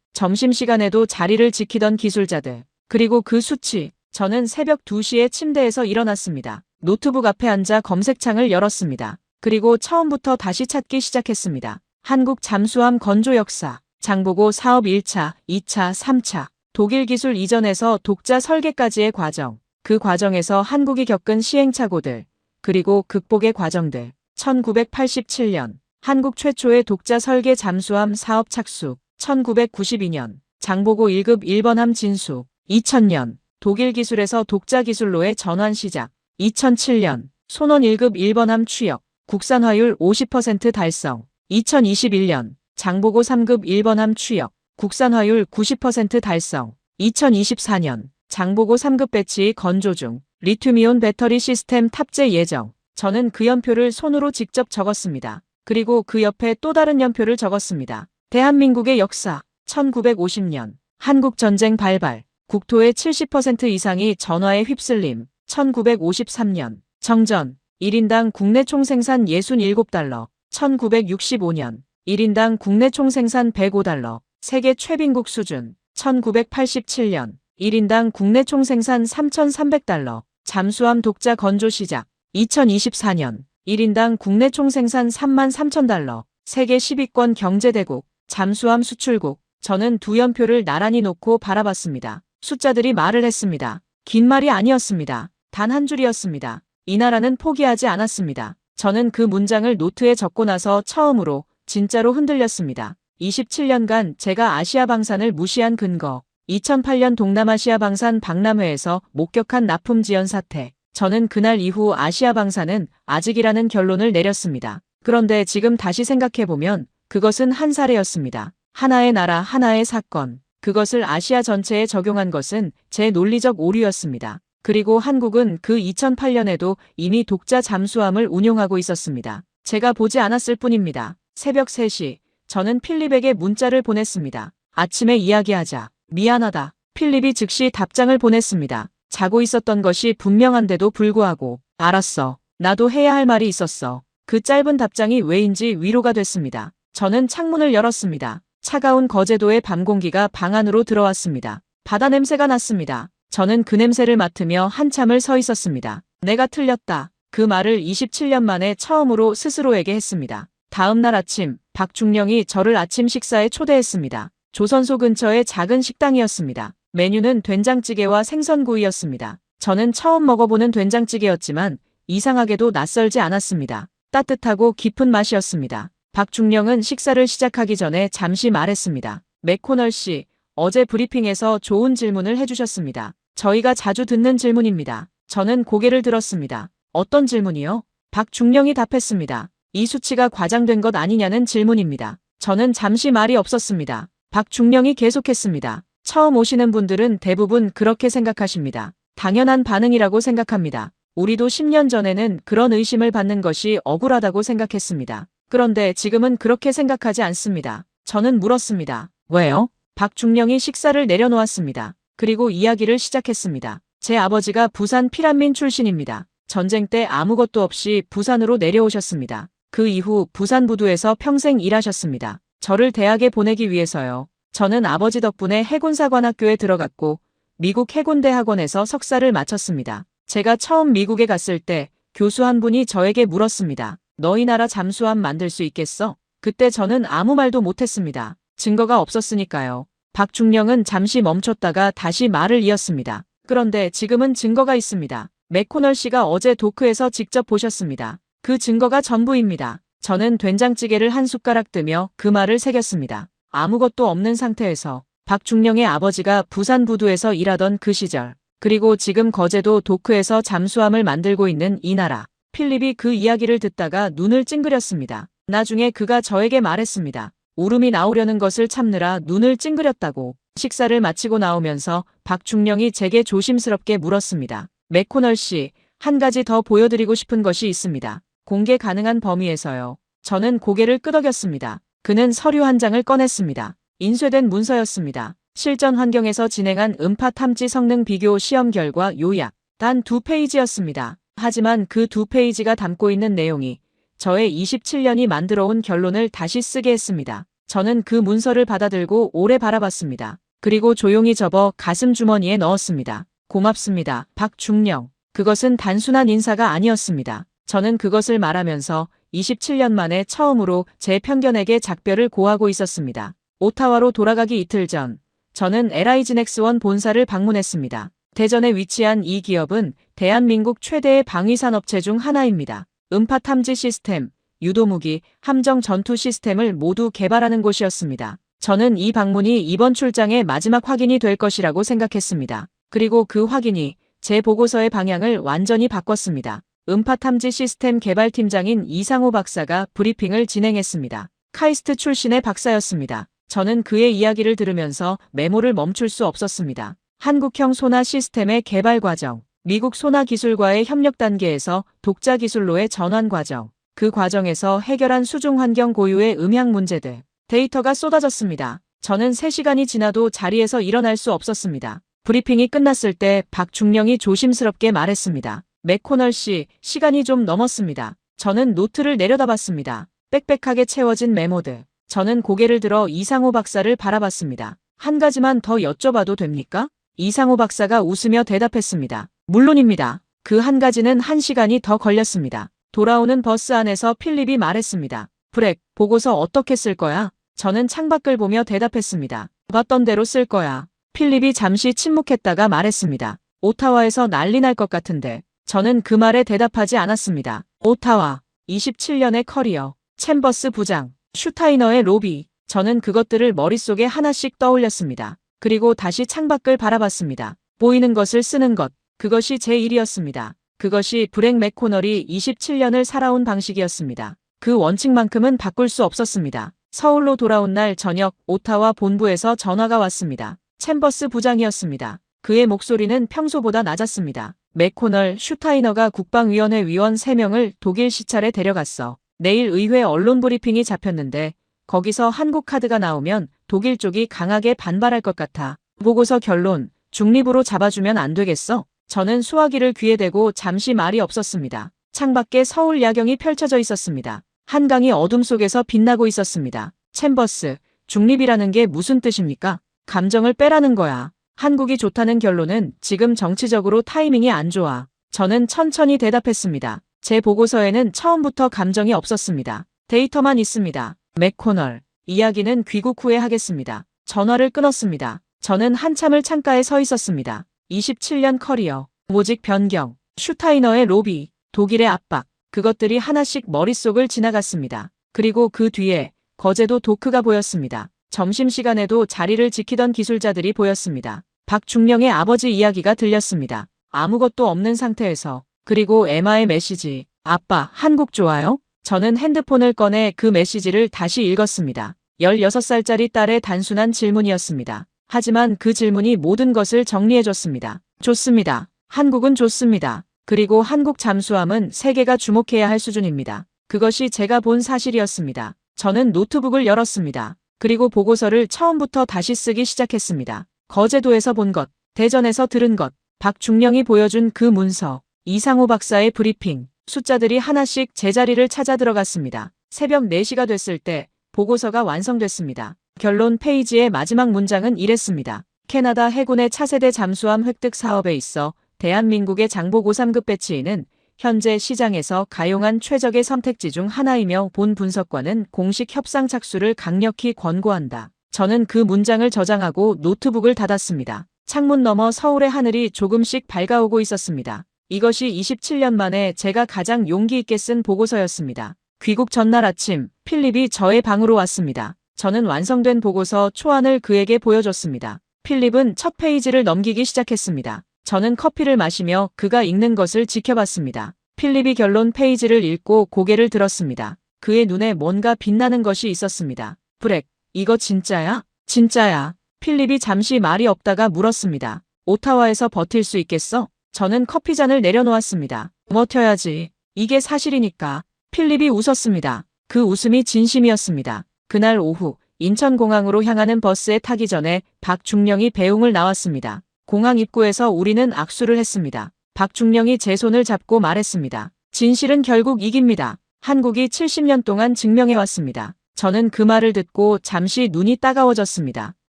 C: 점심시간에도 자리를 지키던 기술자들, 그리고 그 수치. 저는 새벽 2시에 침대에서 일어났습니다. 노트북 앞에 앉아 검색창을 열었습니다. 그리고 처음부터 다시 찾기 시작했습니다. 한국 잠수함 건조 역사, 장보고 사업 1차, 2차, 3차, 독일 기술 이전에서 독자 설계까지의 과정, 그 과정에서 한국이 겪은 시행착오들, 그리고 극복의 과정들. 1987년, 한국 최초의 독자 설계 잠수함 사업 착수. 1992년, 장보고 1급 1번함 진수. 2000년, 독일 기술에서 독자 기술로의 전환 시작. 2007년, 손원 1급 1번함 취역, 국산화율 50% 달성. 2021년, 장보고 3급 1번함 취역, 국산화율 90% 달성. 2024년, 장보고 3급 배치 건조 중, 리튬이온 배터리 시스템 탑재 예정. 저는 그 연표를 손으로 직접 적었습니다. 그리고 그 옆에 또 다른 연표를 적었습니다. 대한민국의 역사, 1950년, 한국전쟁 발발, 국토의 70% 이상이 전화에 휩쓸림. 1953년, 정전, 1인당 국내 총생산 67달러. 1965년, 1인당 국내 총생산 105달러. 세계 최빈국 수준. 1987년, 1인당 국내 총생산 3,300달러. 잠수함 독자 건조 시작. 2024년, 1인당 국내 총생산 33,000달러. 세계 10위권 경제대국, 잠수함 수출국. 저는 두 연표를 나란히 놓고 바라봤습니다. 숫자들이 말을 했습니다. 긴 말이 아니었습니다. 단 한 줄이었습니다. 이 나라는 포기하지 않았습니다. 저는 그 문장을 노트에 적고 나서 처음으로 진짜로 흔들렸습니다. 27년간 제가 아시아 방산을 무시한 근거. 2008년 동남아시아 방산 박람회에서 목격한 납품 지연 사태. 저는 그날 이후 아시아 방산은 아직이라는 결론을 내렸습니다. 그런데 지금 다시 생각해보면 그것은 한 사례였습니다. 하나의 나라, 하나의 사건. 그것을 아시아 전체에 적용한 것은 제 논리적 오류였습니다. 그리고 한국은 그 2008년에도 이미 독자 잠수함을 운용하고 있었습니다. 제가 보지 않았을 뿐입니다. 새벽 3시, 저는 필립에게 문자를 보냈습니다. 아침에 이야기하자. 미안하다. 필립이 즉시 답장을 보냈습니다. 자고 있었던 것이 분명한데도 불구하고. 알았어. 나도 해야 할 말이 있었어. 그 짧은 답장이 왜인지 위로가 됐습니다. 저는 창문을 열었습니다. 차가운 거제도의 밤 공기가 방 안으로 들어왔습니다. 바다 냄새가 났습니다. 저는 그 냄새를 맡으며 한참을 서 있었습니다. 내가 틀렸다. 그 말을 27년 만에 처음으로 스스로에게 했습니다. 다음 날 아침, 박중령이 저를 아침 식사에 초대했습니다. 조선소 근처의 작은 식당이었습니다. 메뉴는 된장찌개와 생선구이였습니다. 저는 처음 먹어보는 된장찌개였지만 이상하게도 낯설지 않았습니다. 따뜻하고 깊은 맛이었습니다. 박중령은 식사를 시작하기 전에 잠시 말했습니다. 맥코널 씨, 어제 브리핑에서 좋은 질문을 해주셨습니다. 저희가 자주 듣는 질문입니다. 저는 고개를 들었습니다. 어떤 질문이요? 박중령이 답했습니다. 이 수치가 과장된 것 아니냐는 질문입니다. 저는 잠시 말이 없었습니다. 박중령이 계속했습니다. 처음 오시는 분들은 대부분 그렇게 생각하십니다. 당연한 반응이라고 생각합니다. 우리도 10년 전에는 그런 의심을 받는 것이 억울하다고 생각했습니다. 그런데 지금은 그렇게 생각하지 않습니다. 저는 물었습니다. 왜요? 박중령이 식사를 내려놓았습니다. 그리고 이야기를 시작했습니다. 제 아버지가 부산 피란민 출신입니다. 전쟁 때 아무것도 없이 부산으로 내려오셨습니다. 그 이후 부산 부두에서 평생 일하셨습니다. 저를 대학에 보내기 위해서요. 저는 아버지 덕분에 해군사관학교에 들어갔고 미국 해군대학원에서 석사를 마쳤습니다. 제가 처음 미국에 갔을 때 교수 한 분이 저에게 물었습니다. 너희 나라 잠수함 만들 수 있겠어? 그때 저는 아무 말도 못했습니다. 증거가 없었으니까요. 박중령은 잠시 멈췄다가 다시 말을 이었습니다. 그런데 지금은 증거가 있습니다. 맥코널 씨가 어제 도크에서 직접 보셨습니다. 그 증거가 전부입니다. 저는 된장찌개를 한 숟가락 뜨며 그 말을 새겼습니다. 아무것도 없는 상태에서 박중령의 아버지가 부산 부두에서 일하던 그 시절, 그리고 지금 거제도 도크에서 잠수함을 만들고 있는 이 나라. 필립이 그 이야기를 듣다가 눈을 찡그렸습니다. 나중에 그가 저에게 말했습니다. 울음이 나오려는 것을 참느라 눈을 찡그렸다고. 식사를 마치고 나오면서 박중령이 제게 조심스럽게 물었습니다. 맥코널 씨, 한 가지 더 보여드리고 싶은 것이 있습니다. 공개 가능한 범위에서요. 저는 고개를 끄덕였습니다. 그는 서류 한 장을 꺼냈습니다. 인쇄된 문서였습니다. 실전 환경에서 진행한 음파 탐지 성능 비교 시험 결과 요약. 단 2페이지였습니다. 하지만 그 2페이지가 담고 있는 내용이 저의 27년이 만들어온 결론을 다시 쓰게 했습니다. 저는 그 문서를 받아들고 오래 바라봤습니다. 그리고 조용히 접어 가슴 주머니에 넣었습니다. 고맙습니다, 박중령. 그것은 단순한 인사가 아니었습니다. 저는 그것을 말하면서 27년 만에 처음으로 제 편견에게 작별을 고하고 있었습니다. 오타와로 돌아가기 이틀 전, 저는 LIG넥스원 본사를 방문했습니다. 대전에 위치한 이 기업은 대한민국 최대의 방위산업체 중 하나입니다. 음파 탐지 시스템, 유도무기, 함정 전투 시스템을 모두 개발하는 곳이었습니다. 저는 이 방문이 이번 출장의 마지막 확인이 될 것이라고 생각했습니다. 그리고 그 확인이 제 보고서의 방향을 완전히 바꿨습니다. 음파 탐지 시스템 개발팀장인 이상호 박사가 브리핑을 진행했습니다. 카이스트 출신의 박사였습니다. 저는 그의 이야기를 들으면서 메모를 멈출 수 없었습니다. 한국형 소나 시스템의 개발 과정, 미국 소나 기술과의 협력 단계에서 독자 기술로의 전환 과정, 그 과정에서 해결한 수중 환경 고유의 음향 문제들, 데이터가 쏟아졌습니다. 저는 3시간이 지나도 자리에서 일어날 수 없었습니다. 브리핑이 끝났을 때 박중령이 조심스럽게 말했습니다. 맥코널 씨, 시간이 좀 넘었습니다. 저는 노트를 내려다봤습니다. 빽빽하게 채워진 메모들. 저는 고개를 들어 이상호 박사를 바라봤습니다. 한 가지만 더 여쭤봐도 됩니까? 이상호 박사가 웃으며 대답했습니다. 물론입니다. 그 한 가지는 1시간이 더 걸렸습니다. 돌아오는 버스 안에서 필립이 말했습니다. 브렉, 보고서 어떻게 쓸 거야? 저는 창밖을 보며 대답했습니다. 봤던 대로 쓸 거야. 필립이 잠시 침묵했다가 말했습니다. 오타와에서 난리 날 것 같은데. 저는 그 말에 대답하지 않았습니다. 오타와, 27년의 커리어, 챔버스 부장, 슈타이너의 로비. 저는 그것들을 머릿속에 하나씩 떠올렸습니다. 그리고 다시 창밖을 바라봤습니다. 보이는 것을 쓰는 것. 그것이 제 일이었습니다. 그것이 브렉 맥코널이 27년을 살아온 방식이었습니다. 그 원칙만큼은 바꿀 수 없었습니다. 서울로 돌아온 날 저녁 오타와 본부에서 전화가 왔습니다. 챔버스 부장이었습니다. 그의 목소리는 평소보다 낮았습니다. 맥코널, 슈타이너가 국방위원회 위원 3명을 독일 시찰에 데려갔어. 내일 의회 언론 브리핑이 잡혔는데 거기서 한국 카드가 나오면 독일 쪽이 강하게 반발할 것 같아. 보고서 결론, 중립으로 잡아주면 안 되겠어? 저는 수화기를 귀에 대고 잠시 말이 없었습니다. 창밖에 서울 야경이 펼쳐져 있었습니다. 한강이 어둠 속에서 빛나고 있었습니다. 챔버스, 중립이라는 게 무슨 뜻입니까? 감정을 빼라는 거야. 한국이 좋다는 결론은 지금 정치적으로 타이밍이 안 좋아. 저는 천천히 대답했습니다. 제 보고서에는 처음부터 감정이 없었습니다. 데이터만 있습니다. 맥코널. 이야기는 귀국 후에 하겠습니다. 전화를 끊었습니다. 저는 한참을 창가에 서 있었습니다. 27년 커리어, 모직 변경, 슈타이너의 로비, 독일의 압박, 그것들이 하나씩 머릿속을 지나갔습니다. 그리고 그 뒤에 거제도 도크가 보였습니다. 점심시간에도 자리를 지키던 기술자들이 보였습니다. 박중령의 아버지 이야기가 들렸습니다. 아무것도 없는 상태에서. 그리고 에마의 메시지. 아빠, 한국 좋아요? 저는 핸드폰을 꺼내 그 메시지를 다시 읽었습니다. 16살짜리 딸의 단순한 질문이었습니다. 하지만 그 질문이 모든 것을 정리해줬습니다. 좋습니다. 한국은 좋습니다. 그리고 한국 잠수함은 세계가 주목해야 할 수준입니다. 그것이 제가 본 사실이었습니다. 저는 노트북을 열었습니다. 그리고 보고서를 처음부터 다시 쓰기 시작했습니다. 거제도에서 본 것, 대전에서 들은 것, 박중령이 보여준 그 문서, 이상호 박사의 브리핑, 숫자들이 하나씩 제자리를 찾아 들어갔습니다. 새벽 4시가 됐을 때 보고서가 완성됐습니다. 결론 페이지의 마지막 문장은 이랬습니다. 캐나다 해군의 차세대 잠수함 획득 사업에 있어 대한민국의 장보고 3급 배치인은 현재 시장에서 가용한 최적의 선택지 중 하나이며 본 분석과는 공식 협상 착수를 강력히 권고한다. 저는 그 문장을 저장하고 노트북을 닫았습니다. 창문 너머 서울의 하늘이 조금씩 밝아오고 있었습니다. 이것이 27년 만에 제가 가장 용기 있게 쓴 보고서였습니다. 귀국 전날 아침, 필립이 저의 방으로 왔습니다. 저는 완성된 보고서 초안을 그에게 보여줬습니다. 필립은 첫 페이지를 넘기기 시작했습니다. 저는 커피를 마시며 그가 읽는 것을 지켜봤습니다. 필립이 결론 페이지를 읽고 고개를 들었습니다. 그의 눈에 뭔가 빛나는 것이 있었습니다. 브렉, 이거 진짜야? 진짜야. 필립이 잠시 말이 없다가 물었습니다. 오타와에서 버틸 수 있겠어? 저는 커피잔을 내려놓았습니다. 버텨야지. 이게 사실이니까. 필립이 웃었습니다. 그 웃음이 진심이었습니다. 그날 오후 인천공항으로 향하는 버스에 타기 전에 박중령이 배웅을 나왔습니다. 공항 입구에서 우리는 악수를 했습니다. 박중령이 제 손을 잡고 말했습니다. 진실은 결국 이깁니다. 한국이 70년 동안 증명해왔습니다. 저는 그 말을 듣고 잠시 눈이 따가워졌습니다.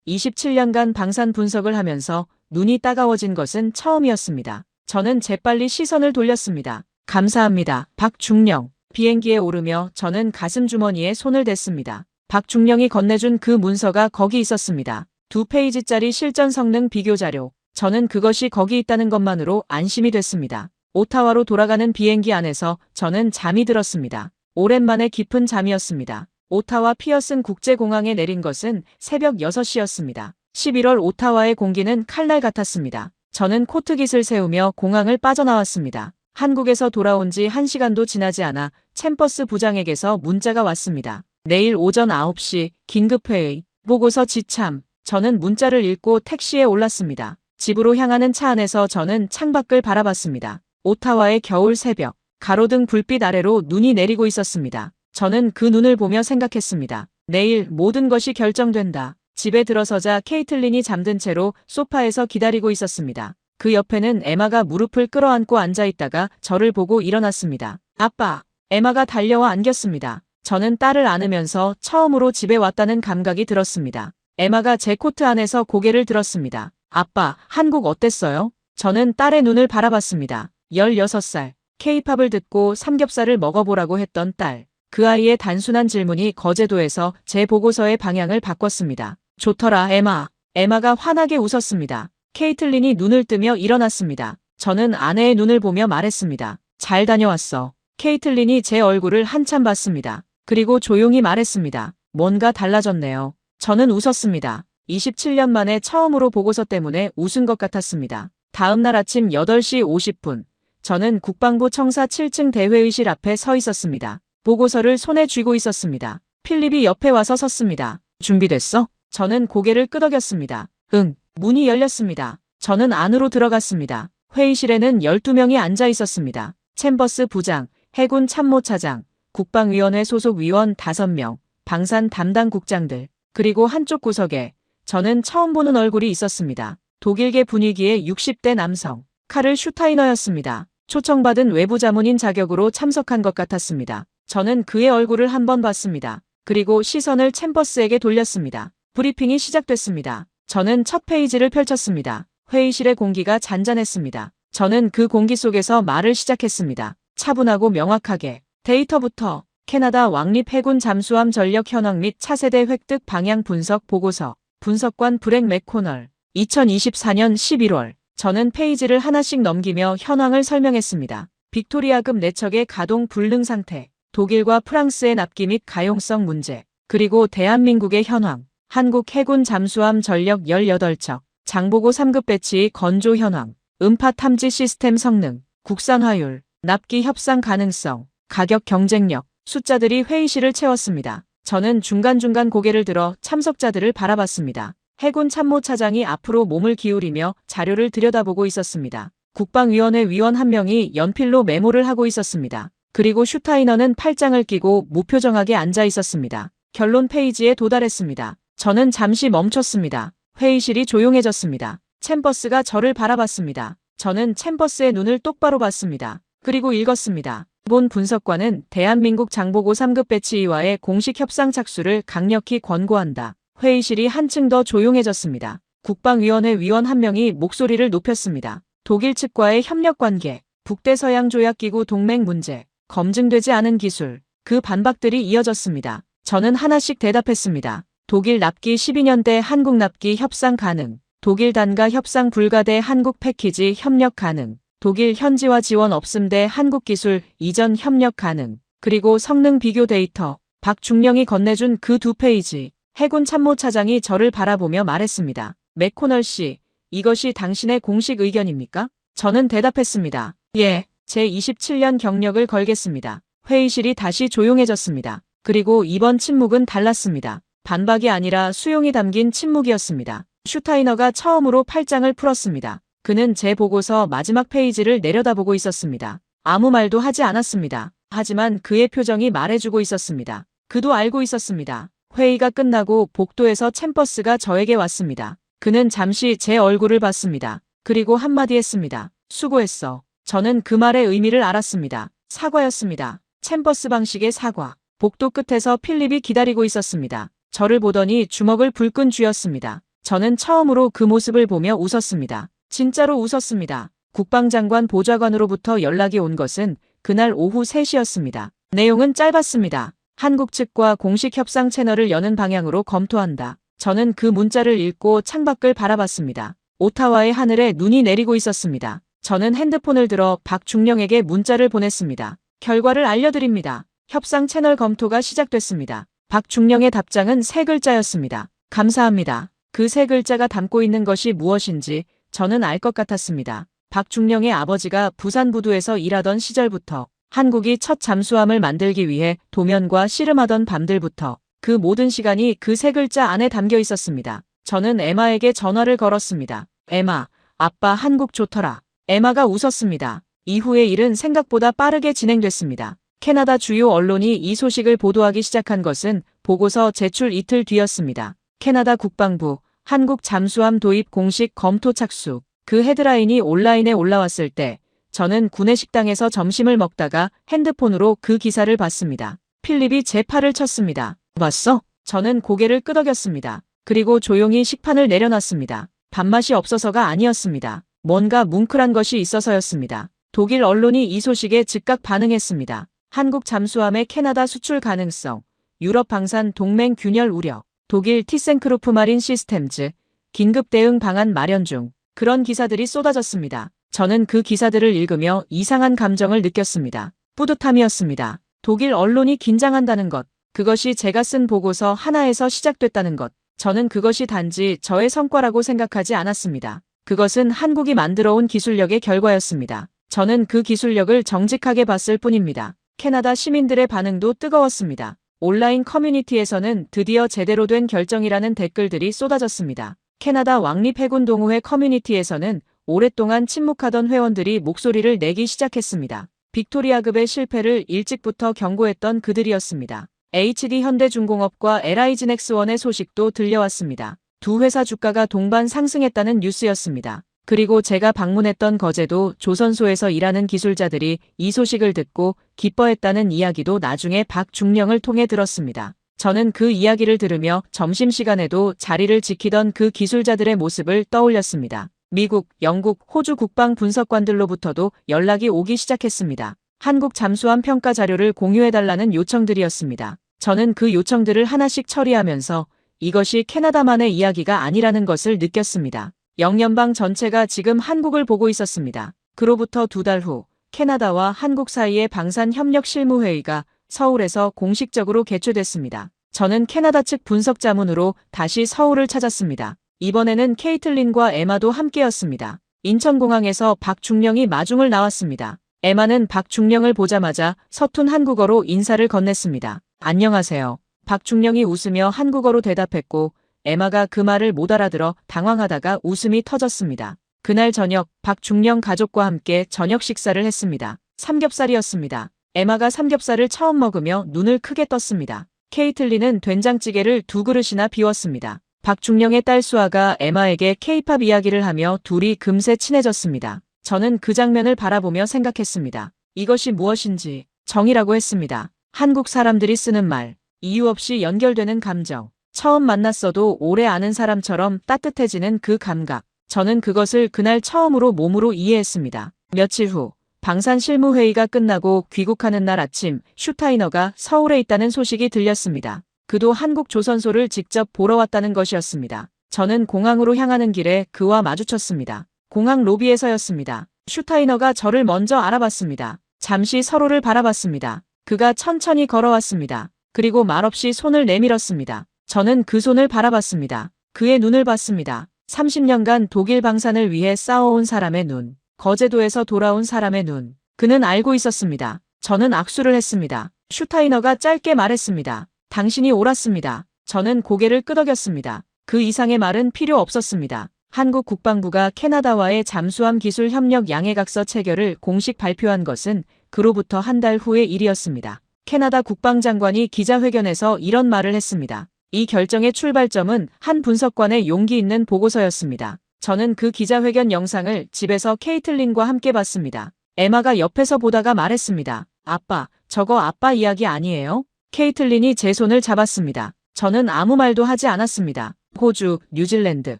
C: 27년간 방산 분석을 하면서 눈이 따가워진 것은 처음이었습니다. 저는 재빨리 시선을 돌렸습니다. 감사합니다. 박중령. 비행기에 오르며 저는 가슴 주머니에 손을 댔습니다. 박중령이 건네준 그 문서가 거기 있었습니다. 2페이지짜리 실전 성능 비교 자료. 저는 그것이 거기 있다는 것만으로 안심이 됐습니다. 오타와로 돌아가는 비행기 안에서 저는 잠이 들었습니다. 오랜만에 깊은 잠이었습니다. 오타와 피어슨 국제공항에 내린 것은 새벽 6시였습니다. 11월 오타와의 공기는 칼날 같았습니다. 저는 코트깃을 세우며 공항을 빠져나왔습니다. 한국에서 돌아온 지 1시간도 지나지 않아 챔버스 부장에게서 문자가 왔습니다. 내일 오전 9시 긴급회의, 보고서 지참. 저는 문자를 읽고 택시에 올랐습니다. 집으로 향하는 차 안에서 저는 창밖을 바라봤습니다. 오타와의 겨울 새벽, 가로등 불빛 아래로 눈이 내리고 있었습니다. 저는 그 눈을 보며 생각했습니다. 내일 모든 것이 결정된다. 집에 들어서자 케이틀린이 잠든 채로 소파에서 기다리고 있었습니다. 그 옆에는 에마가 무릎을 끌어안고 앉아있다가 저를 보고 일어났습니다. 아빠! 에마가 달려와 안겼습니다. 저는 딸을 안으면서 처음으로 집에 왔다는 감각이 들었습니다. 에마가 제 코트 안에서 고개를 들었습니다. 아빠, 한국 어땠어요? 저는 딸의 눈을 바라봤습니다. 16살. K-팝을 듣고 삼겹살을 먹어보라고 했던 딸. 그 아이의 단순한 질문이 거제도에서 제 보고서의 방향을 바꿨습니다. 좋더라, 에마. 에마가 환하게 웃었습니다. 케이틀린이 눈을 뜨며 일어났습니다. 저는 아내의 눈을 보며 말했습니다. 잘 다녀왔어. 케이틀린이 제 얼굴을 한참 봤습니다. 그리고 조용히 말했습니다. 뭔가 달라졌네요. 저는 웃었습니다. 27년 만에 처음으로 보고서 때문에 웃은 것 같았습니다. 다음 날 아침 8시 50분. 저는 국방부 청사 7층 대회의실 앞에 서 있었습니다. 보고서를 손에 쥐고 있었습니다. 필립이 옆에 와서 섰습니다. 준비됐어? 저는 고개를 끄덕였습니다. 응. 문이 열렸습니다. 저는 안으로 들어갔습니다. 회의실에는 12명이 앉아 있었습니다. 챔버스 부장, 해군 참모차장, 국방위원회 소속 위원 5명, 방산 담당 국장들, 그리고 한쪽 구석에 저는 처음 보는 얼굴이 있었습니다. 독일계 분위기의 60대 남성, 카를 슈타이너였습니다. 초청받은 외부 자문인 자격으로 참석한 것 같았습니다. 저는 그의 얼굴을 한번 봤습니다. 그리고 시선을 챔버스에게 돌렸습니다. 브리핑이 시작됐습니다. 저는 첫 페이지를 펼쳤습니다. 회의실의 공기가 잔잔했습니다. 저는 그 공기 속에서 말을 시작했습니다. 차분하고 명확하게. 데이터부터 캐나다 왕립 해군 잠수함 전력 현황 및 차세대 획득 방향 분석 보고서. 분석관 브렉 맥코널. 2024년 11월. 저는 페이지를 하나씩 넘기며 현황을 설명했습니다. 빅토리아급 4척의 가동 불능 상태. 독일과 프랑스의 납기 및 가용성 문제. 그리고 대한민국의 현황. 한국 해군 잠수함 전력 18척. 장보고 3급 배치 건조 현황. 음파 탐지 시스템 성능. 국산화율. 납기 협상 가능성. 가격 경쟁력. 숫자들이 회의실을 채웠습니다. 저는 중간중간 고개를 들어 참석자들을 바라봤습니다. 해군 참모차장이 앞으로 몸을 기울이며 자료를 들여다보고 있었습니다. 국방위원회 위원 한 명이 연필로 메모를 하고 있었습니다. 그리고 슈타이너는 팔짱을 끼고 무표정하게 앉아 있었습니다. 결론 페이지에 도달했습니다. 저는 잠시 멈췄습니다. 회의실이 조용해졌습니다. 챔버스가 저를 바라봤습니다. 저는 챔버스의 눈을 똑바로 봤습니다. 그리고 읽었습니다. 본 분석관은 대한민국 장보고 3급 배치위와의 공식 협상 착수를 강력히 권고한다. 회의실이 한층 더 조용해졌습니다. 국방위원회 위원 한 명이 목소리를 높였습니다. 독일 측과의 협력관계, 북대서양조약기구 동맹 문제, 검증되지 않은 기술, 그 반박들이 이어졌습니다. 저는 하나씩 대답했습니다. 독일 납기 12년대 한국 납기 협상 가능, 독일 단가 협상 불가 대 한국 패키지 협력 가능, 독일 현지화 지원 없음 대 한국 기술 이전 협력 가능, 그리고 성능 비교 데이터, 박중령이 건네준 그 2페이지. 해군 참모차장이 저를 바라보며 말했습니다. 맥코널 씨, 이것이 당신의 공식 의견입니까? 저는 대답했습니다. 예, 제 27년 경력을 걸겠습니다. 회의실이 다시 조용해졌습니다. 그리고 이번 침묵은 달랐습니다. 반박이 아니라 수용이 담긴 침묵이었습니다. 슈타이너가 처음으로 팔짱을 풀었습니다. 그는 제 보고서 마지막 페이지를 내려다보고 있었습니다. 아무 말도 하지 않았습니다. 하지만 그의 표정이 말해주고 있었습니다. 그도 알고 있었습니다. 회의가 끝나고 복도에서 챔버스가 저에게 왔습니다. 그는 잠시 제 얼굴을 봤습니다. 그리고 한마디 했습니다. 수고했어. 저는 그 말의 의미를 알았습니다. 사과였습니다. 챔버스 방식의 사과. 복도 끝에서 필립이 기다리고 있었습니다. 저를 보더니 주먹을 불끈 쥐었습니다. 저는 처음으로 그 모습을 보며 웃었습니다. 진짜로 웃었습니다. 국방장관 보좌관으로부터 연락이 온 것은 그날 오후 3시였습니다. 내용은 짧았습니다. 한국 측과 공식 협상 채널을 여는 방향으로 검토한다. 저는 그 문자를 읽고 창밖을 바라봤습니다. 오타와의 하늘에 눈이 내리고 있었습니다. 저는 핸드폰을 들어 박중령에게 문자를 보냈습니다. 결과를 알려드립니다. 협상 채널 검토가 시작됐습니다. 박중령의 답장은 3글자였습니다. 감사합니다. 그 3글자가 담고 있는 것이 무엇인지 저는 알 것 같았습니다. 박중령의 아버지가 부산부두에서 일하던 시절부터 한국이 첫 잠수함을 만들기 위해 도면과 씨름하던 밤들부터 그 모든 시간이 그 3글자 안에 담겨 있었습니다. 저는 에마에게 전화를 걸었습니다. 에마, 아빠 한국 좋더라. 에마가 웃었습니다. 이후의 일은 생각보다 빠르게 진행됐습니다. 캐나다 주요 언론이 이 소식을 보도하기 시작한 것은 보고서 제출 이틀 뒤였습니다. 캐나다 국방부, 한국 잠수함 도입 공식 검토 착수. 그 헤드라인이 온라인에 올라왔을 때 저는 구내 식당에서 점심을 먹다가 핸드폰으로 그 기사를 봤습니다. 필립이 제 팔을 쳤습니다. 봤어? 저는 고개를 끄덕였습니다. 그리고 조용히 식판을 내려놨습니다. 밥맛이 없어서가 아니었습니다. 뭔가 뭉클한 것이 있어서였습니다. 독일 언론이 이 소식에 즉각 반응했습니다. 한국 잠수함의 캐나다 수출 가능성, 유럽 방산 동맹 균열 우려, 독일 티센크루프 마린 시스템즈, 긴급 대응 방안 마련 중, 그런 기사들이 쏟아졌습니다. 저는 그 기사들을 읽으며 이상한 감정을 느꼈습니다. 뿌듯함이었습니다. 독일 언론이 긴장한다는 것, 그것이 제가 쓴 보고서 하나에서 시작됐다는 것, 저는 그것이 단지 저의 성과라고 생각하지 않았습니다. 그것은 한국이 만들어온 기술력의 결과였습니다. 저는 그 기술력을 정직하게 봤을 뿐입니다. 캐나다 시민들의 반응도 뜨거웠습니다. 온라인 커뮤니티에서는 드디어 제대로 된 결정이라는 댓글들이 쏟아졌습니다. 캐나다 왕립해군 동호회 커뮤니티에서는 오랫동안 침묵하던 회원들이 목소리를 내기 시작했습니다. 빅토리아급의 실패를 일찍부터 경고했던 그들이었습니다. HD 현대중공업과 LI지넥스원의 소식도 들려왔습니다. 두 회사 주가가 동반 상승했다는 뉴스였습니다. 그리고 제가 방문했던 거제도 조선소에서 일하는 기술자들이 이 소식을 듣고 기뻐했다는 이야기도 나중에 박중령을 통해 들었습니다. 저는 그 이야기를 들으며 점심시간에도 자리를 지키던 그 기술자들의 모습을 떠올렸습니다. 미국, 영국, 호주 국방 분석관들로부터도 연락이 오기 시작했습니다. 한국 잠수함 평가 자료를 공유해달라는 요청들이었습니다. 저는 그 요청들을 하나씩 처리하면서 이것이 캐나다만의 이야기가 아니라는 것을 느꼈습니다. 영연방 전체가 지금 한국을 보고 있었습니다. 그로부터 2달 후 캐나다와 한국 사이의 방산협력실무회의가 서울에서 공식적으로 개최됐습니다. 저는 캐나다 측 분석 자문으로 다시 서울을 찾았습니다. 이번에는 케이틀린과 에마도 함께였습니다. 인천공항에서 박중령이 마중을 나왔습니다. 에마는 박중령을 보자마자 서툰 한국어로 인사를 건넸습니다. 안녕하세요. 박중령이 웃으며 한국어로 대답했고 에마가 그 말을 못 알아들어 당황하다가 웃음이 터졌습니다. 그날 저녁 박중령 가족과 함께 저녁 식사를 했습니다. 삼겹살이었습니다. 에마가 삼겹살을 처음 먹으며 눈을 크게 떴습니다. 케이틀린은 된장찌개를 2그릇이나 비웠습니다. 박중령의 딸 수아가 에마에게 케이팝 이야기를 하며 둘이 금세 친해졌습니다. 저는 그 장면을 바라보며 생각했습니다. 이것이 무엇인지 정이라고 했습니다. 한국 사람들이 쓰는 말, 이유 없이 연결되는 감정, 처음 만났어도 오래 아는 사람처럼 따뜻해지는 그 감각. 저는 그것을 그날 처음으로 몸으로 이해했습니다. 며칠 후 방산실무회의가 끝나고 귀국하는 날 아침 슈타이너가 서울에 있다는 소식이 들렸습니다. 그도 한국 조선소를 직접 보러 왔다는 것이었습니다. 저는 공항으로 향하는 길에 그와 마주쳤습니다. 공항 로비에서였습니다. 슈타이너가 저를 먼저 알아봤습니다. 잠시 서로를 바라봤습니다. 그가 천천히 걸어왔습니다. 그리고 말없이 손을 내밀었습니다. 저는 그 손을 바라봤습니다. 그의 눈을 봤습니다. 30년간 독일 방산을 위해 싸워온 사람의 눈, 거제도에서 돌아온 사람의 눈. 그는 알고 있었습니다. 저는 악수를 했습니다. 슈타이너가 짧게 말했습니다. 당신이 옳았습니다. 저는 고개를 끄덕였습니다. 그 이상의 말은 필요 없었습니다. 한국 국방부가 캐나다와의 잠수함 기술 협력 양해각서 체결을 공식 발표한 것은 그로부터 한 달 후의 일이었습니다. 캐나다 국방장관이 기자회견에서 이런 말을 했습니다. 이 결정의 출발점은 한 분석관의 용기 있는 보고서였습니다. 저는 그 기자회견 영상을 집에서 케이틀린과 함께 봤습니다. 에마가 옆에서 보다가 말했습니다. 아빠, 저거 아빠 이야기 아니에요? 케이틀린이 제 손을 잡았습니다. 저는 아무 말도 하지 않았습니다. 호주, 뉴질랜드,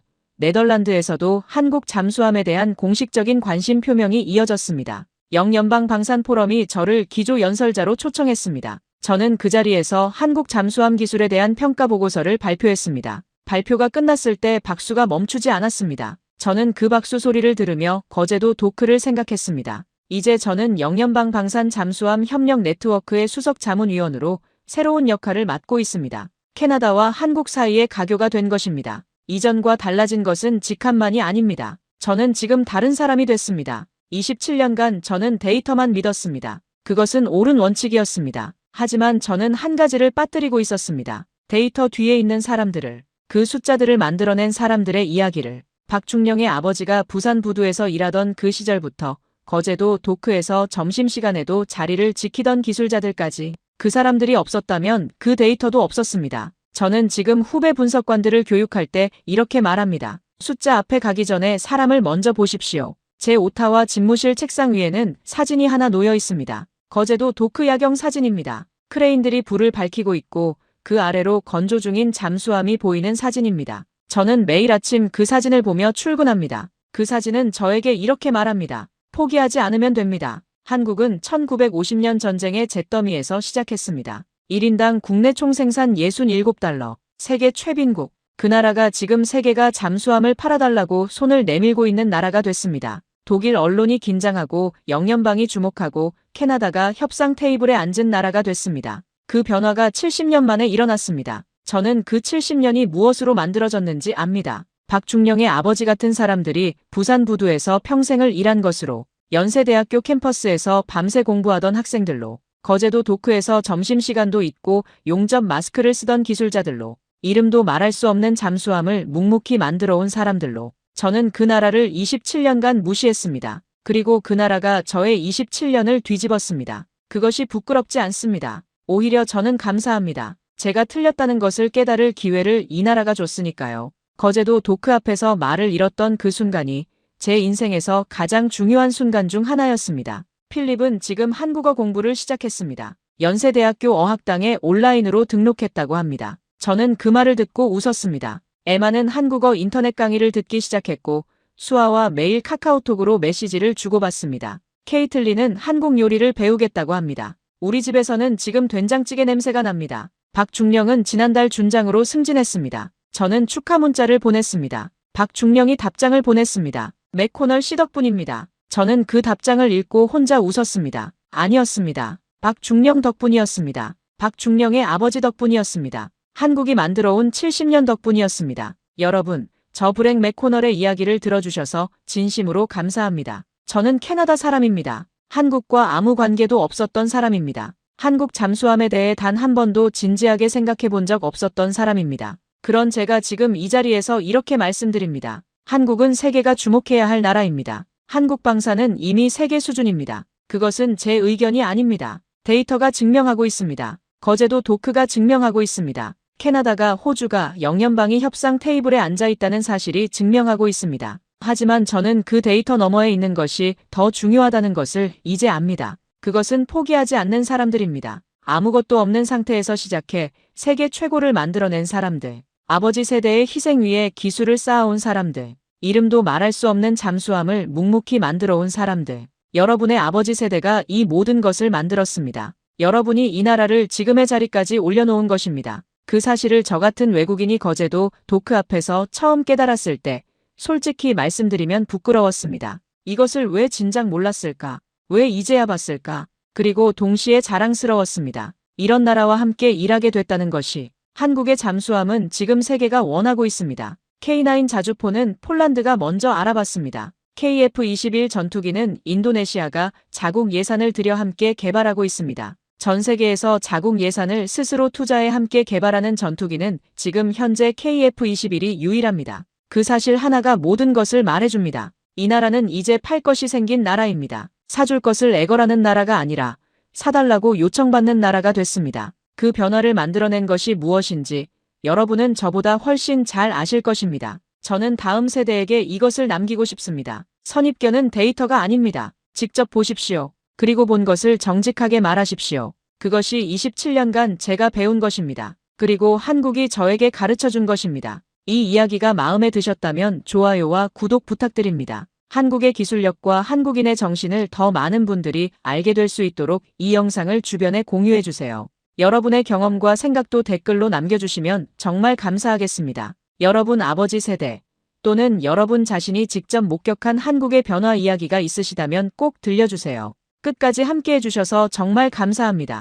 C: 네덜란드에서도 한국 잠수함에 대한 공식적인 관심 표명이 이어졌습니다. 영연방 방산 포럼이 저를 기조 연설자로 초청했습니다. 저는 그 자리에서 한국 잠수함 기술에 대한 평가 보고서를 발표했습니다. 발표가 끝났을 때 박수가 멈추지 않았습니다. 저는 그 박수 소리를 들으며 거제도 도크를 생각했습니다. 이제 저는 영연방 방산 잠수함 협력 네트워크의 수석 자문위원으로 새로운 역할을 맡고 있습니다. 캐나다와 한국 사이의 가교가 된 것입니다. 이전과 달라진 것은 직함만이 아닙니다. 저는 지금 다른 사람이 됐습니다. 27년간 저는 데이터만 믿었습니다. 그것은 옳은 원칙이었습니다. 하지만 저는 한 가지를 빠뜨리고 있었습니다. 데이터 뒤에 있는 사람들을, 그 숫자들을 만들어낸 사람들의 이야기를. 박중령의 아버지가 부산 부두에서 일하던 그 시절부터 거제도 도크에서 점심시간에도 자리를 지키던 기술자들까지 그 사람들이 없었다면 그 데이터도 없었습니다. 저는 지금 후배 분석관들을 교육할 때 이렇게 말합니다. 숫자 앞에 가기 전에 사람을 먼저 보십시오. 제 오타와 집무실 책상 위에는 사진이 하나 놓여 있습니다. 거제도 도크 야경 사진입니다. 크레인들이 불을 밝히고 있고 그 아래로 건조 중인 잠수함이 보이는 사진입니다. 저는 매일 아침 그 사진을 보며 출근합니다. 그 사진은 저에게 이렇게 말합니다. 포기하지 않으면 됩니다. 한국은 1950년 전쟁의 잿더미에서 시작했습니다. 1인당 국내 총생산 67달러, 세계 최빈국. 그 나라가 지금 세계가 잠수함을 팔아달라고 손을 내밀고 있는 나라가 됐습니다. 독일 언론이 긴장하고 영연방이 주목하고 캐나다가 협상 테이블에 앉은 나라가 됐습니다. 그 변화가 70년 만에 일어났습니다. 저는 그 70년이 무엇으로 만들어졌는지 압니다. 박중령의 아버지 같은 사람들이 부산 부두에서 평생을 일한 것으로, 연세대학교 캠퍼스에서 밤새 공부하던 학생들로, 거제도 도크에서 점심시간도 있고 용접 마스크를 쓰던 기술자들로, 이름도 말할 수 없는 잠수함을 묵묵히 만들어온 사람들로, 저는 그 나라를 27년간 무시했습니다. 그리고 그 나라가 저의 27년을 뒤집었습니다. 그것이 부끄럽지 않습니다. 오히려 저는 감사합니다. 제가 틀렸다는 것을 깨달을 기회를 이 나라가 줬으니까요. 거제도 도크 앞에서 말을 잃었던 그 순간이 제 인생에서 가장 중요한 순간 중 하나였습니다. 필립은 지금 한국어 공부를 시작했습니다. 연세대학교 어학당에 온라인으로 등록했다고 합니다. 저는 그 말을 듣고 웃었습니다. 에마는 한국어 인터넷 강의를 듣기 시작했고 수아와 매일 카카오톡으로 메시지를 주고받습니다. 케이틀린은 한국 요리를 배우겠다고 합니다. 우리 집에서는 지금 된장찌개 냄새가 납니다. 박중령은 지난달 준장으로 승진했습니다. 저는 축하 문자를 보냈습니다. 박중령이 답장을 보냈습니다. 맥코널 씨 덕분입니다. 저는 그 답장을 읽고 혼자 웃었습니다. 아니었습니다. 박중령 덕분이었습니다. 박중령의 아버지 덕분이었습니다. 한국이 만들어온 70년 덕분이었습니다. 여러분, 저 브렉 맥코널의 이야기를 들어주셔서 진심으로 감사합니다. 저는 캐나다 사람입니다. 한국과 아무 관계도 없었던 사람입니다. 한국 잠수함에 대해 단 한 번도 진지하게 생각해 본 적 없었던 사람입니다. 그런 제가 지금 이 자리에서 이렇게 말씀드립니다. 한국은 세계가 주목해야 할 나라입니다. 한국 방사는 이미 세계 수준입니다. 그것은 제 의견이 아닙니다. 데이터가 증명하고 있습니다. 거제도 도크가 증명하고 있습니다. 캐나다가 호주가 영연방위 협상 테이블에 앉아 있다는 사실이 증명하고 있습니다. 하지만 저는 그 데이터 너머에 있는 것이 더 중요하다는 것을 이제 압니다. 그것은 포기하지 않는 사람들입니다. 아무것도 없는 상태에서 시작해 세계 최고를 만들어낸 사람들. 아버지 세대의 희생 위에 기술을 쌓아온 사람들. 이름도 말할 수 없는 잠수함을 묵묵히 만들어온 사람들. 여러분의 아버지 세대가 이 모든 것을 만들었습니다. 여러분이 이 나라를 지금의 자리까지 올려놓은 것입니다. 그 사실을 저 같은 외국인이 거제도 도크 앞에서 처음 깨달았을 때 솔직히 말씀드리면 부끄러웠습니다. 이것을 왜 진작 몰랐을까? 왜 이제야 봤을까? 그리고 동시에 자랑스러웠습니다. 이런 나라와 함께 일하게 됐다는 것이. 한국의 잠수함은 지금 세계가 원하고 있습니다. K9 자주포는 폴란드가 먼저 알아봤습니다. KF-21 전투기는 인도네시아가 자국 예산을 들여 함께 개발하고 있습니다. 전 세계에서 자국 예산을 스스로 투자해 함께 개발하는 전투기는 지금 현재 KF-21이 유일합니다. 그 사실 하나가 모든 것을 말해줍니다. 이 나라는 이제 팔 것이 생긴 나라입니다. 사줄 것을 애걸하는 나라가 아니라 사달라고 요청받는 나라가 됐습니다. 그 변화를 만들어낸 것이 무엇인지 여러분은 저보다 훨씬 잘 아실 것입니다. 저는 다음 세대에게 이것을 남기고 싶습니다. 선입견은 데이터가 아닙니다. 직접 보십시오. 그리고 본 것을 정직하게 말하십시오. 그것이 27년간 제가 배운 것입니다. 그리고 한국이 저에게 가르쳐 준 것입니다. 이 이야기가 마음에 드셨다면 좋아요와 구독 부탁드립니다. 한국의 기술력과 한국인의 정신을 더 많은 분들이 알게 될 수 있도록 이 영상을 주변에 공유해 주세요. 여러분의 경험과 생각도 댓글로 남겨주시면 정말 감사하겠습니다. 여러분 아버지 세대 또는 여러분 자신이 직접 목격한 한국의 변화 이야기가 있으시다면 꼭 들려주세요. 끝까지 함께 해주셔서 정말 감사합니다.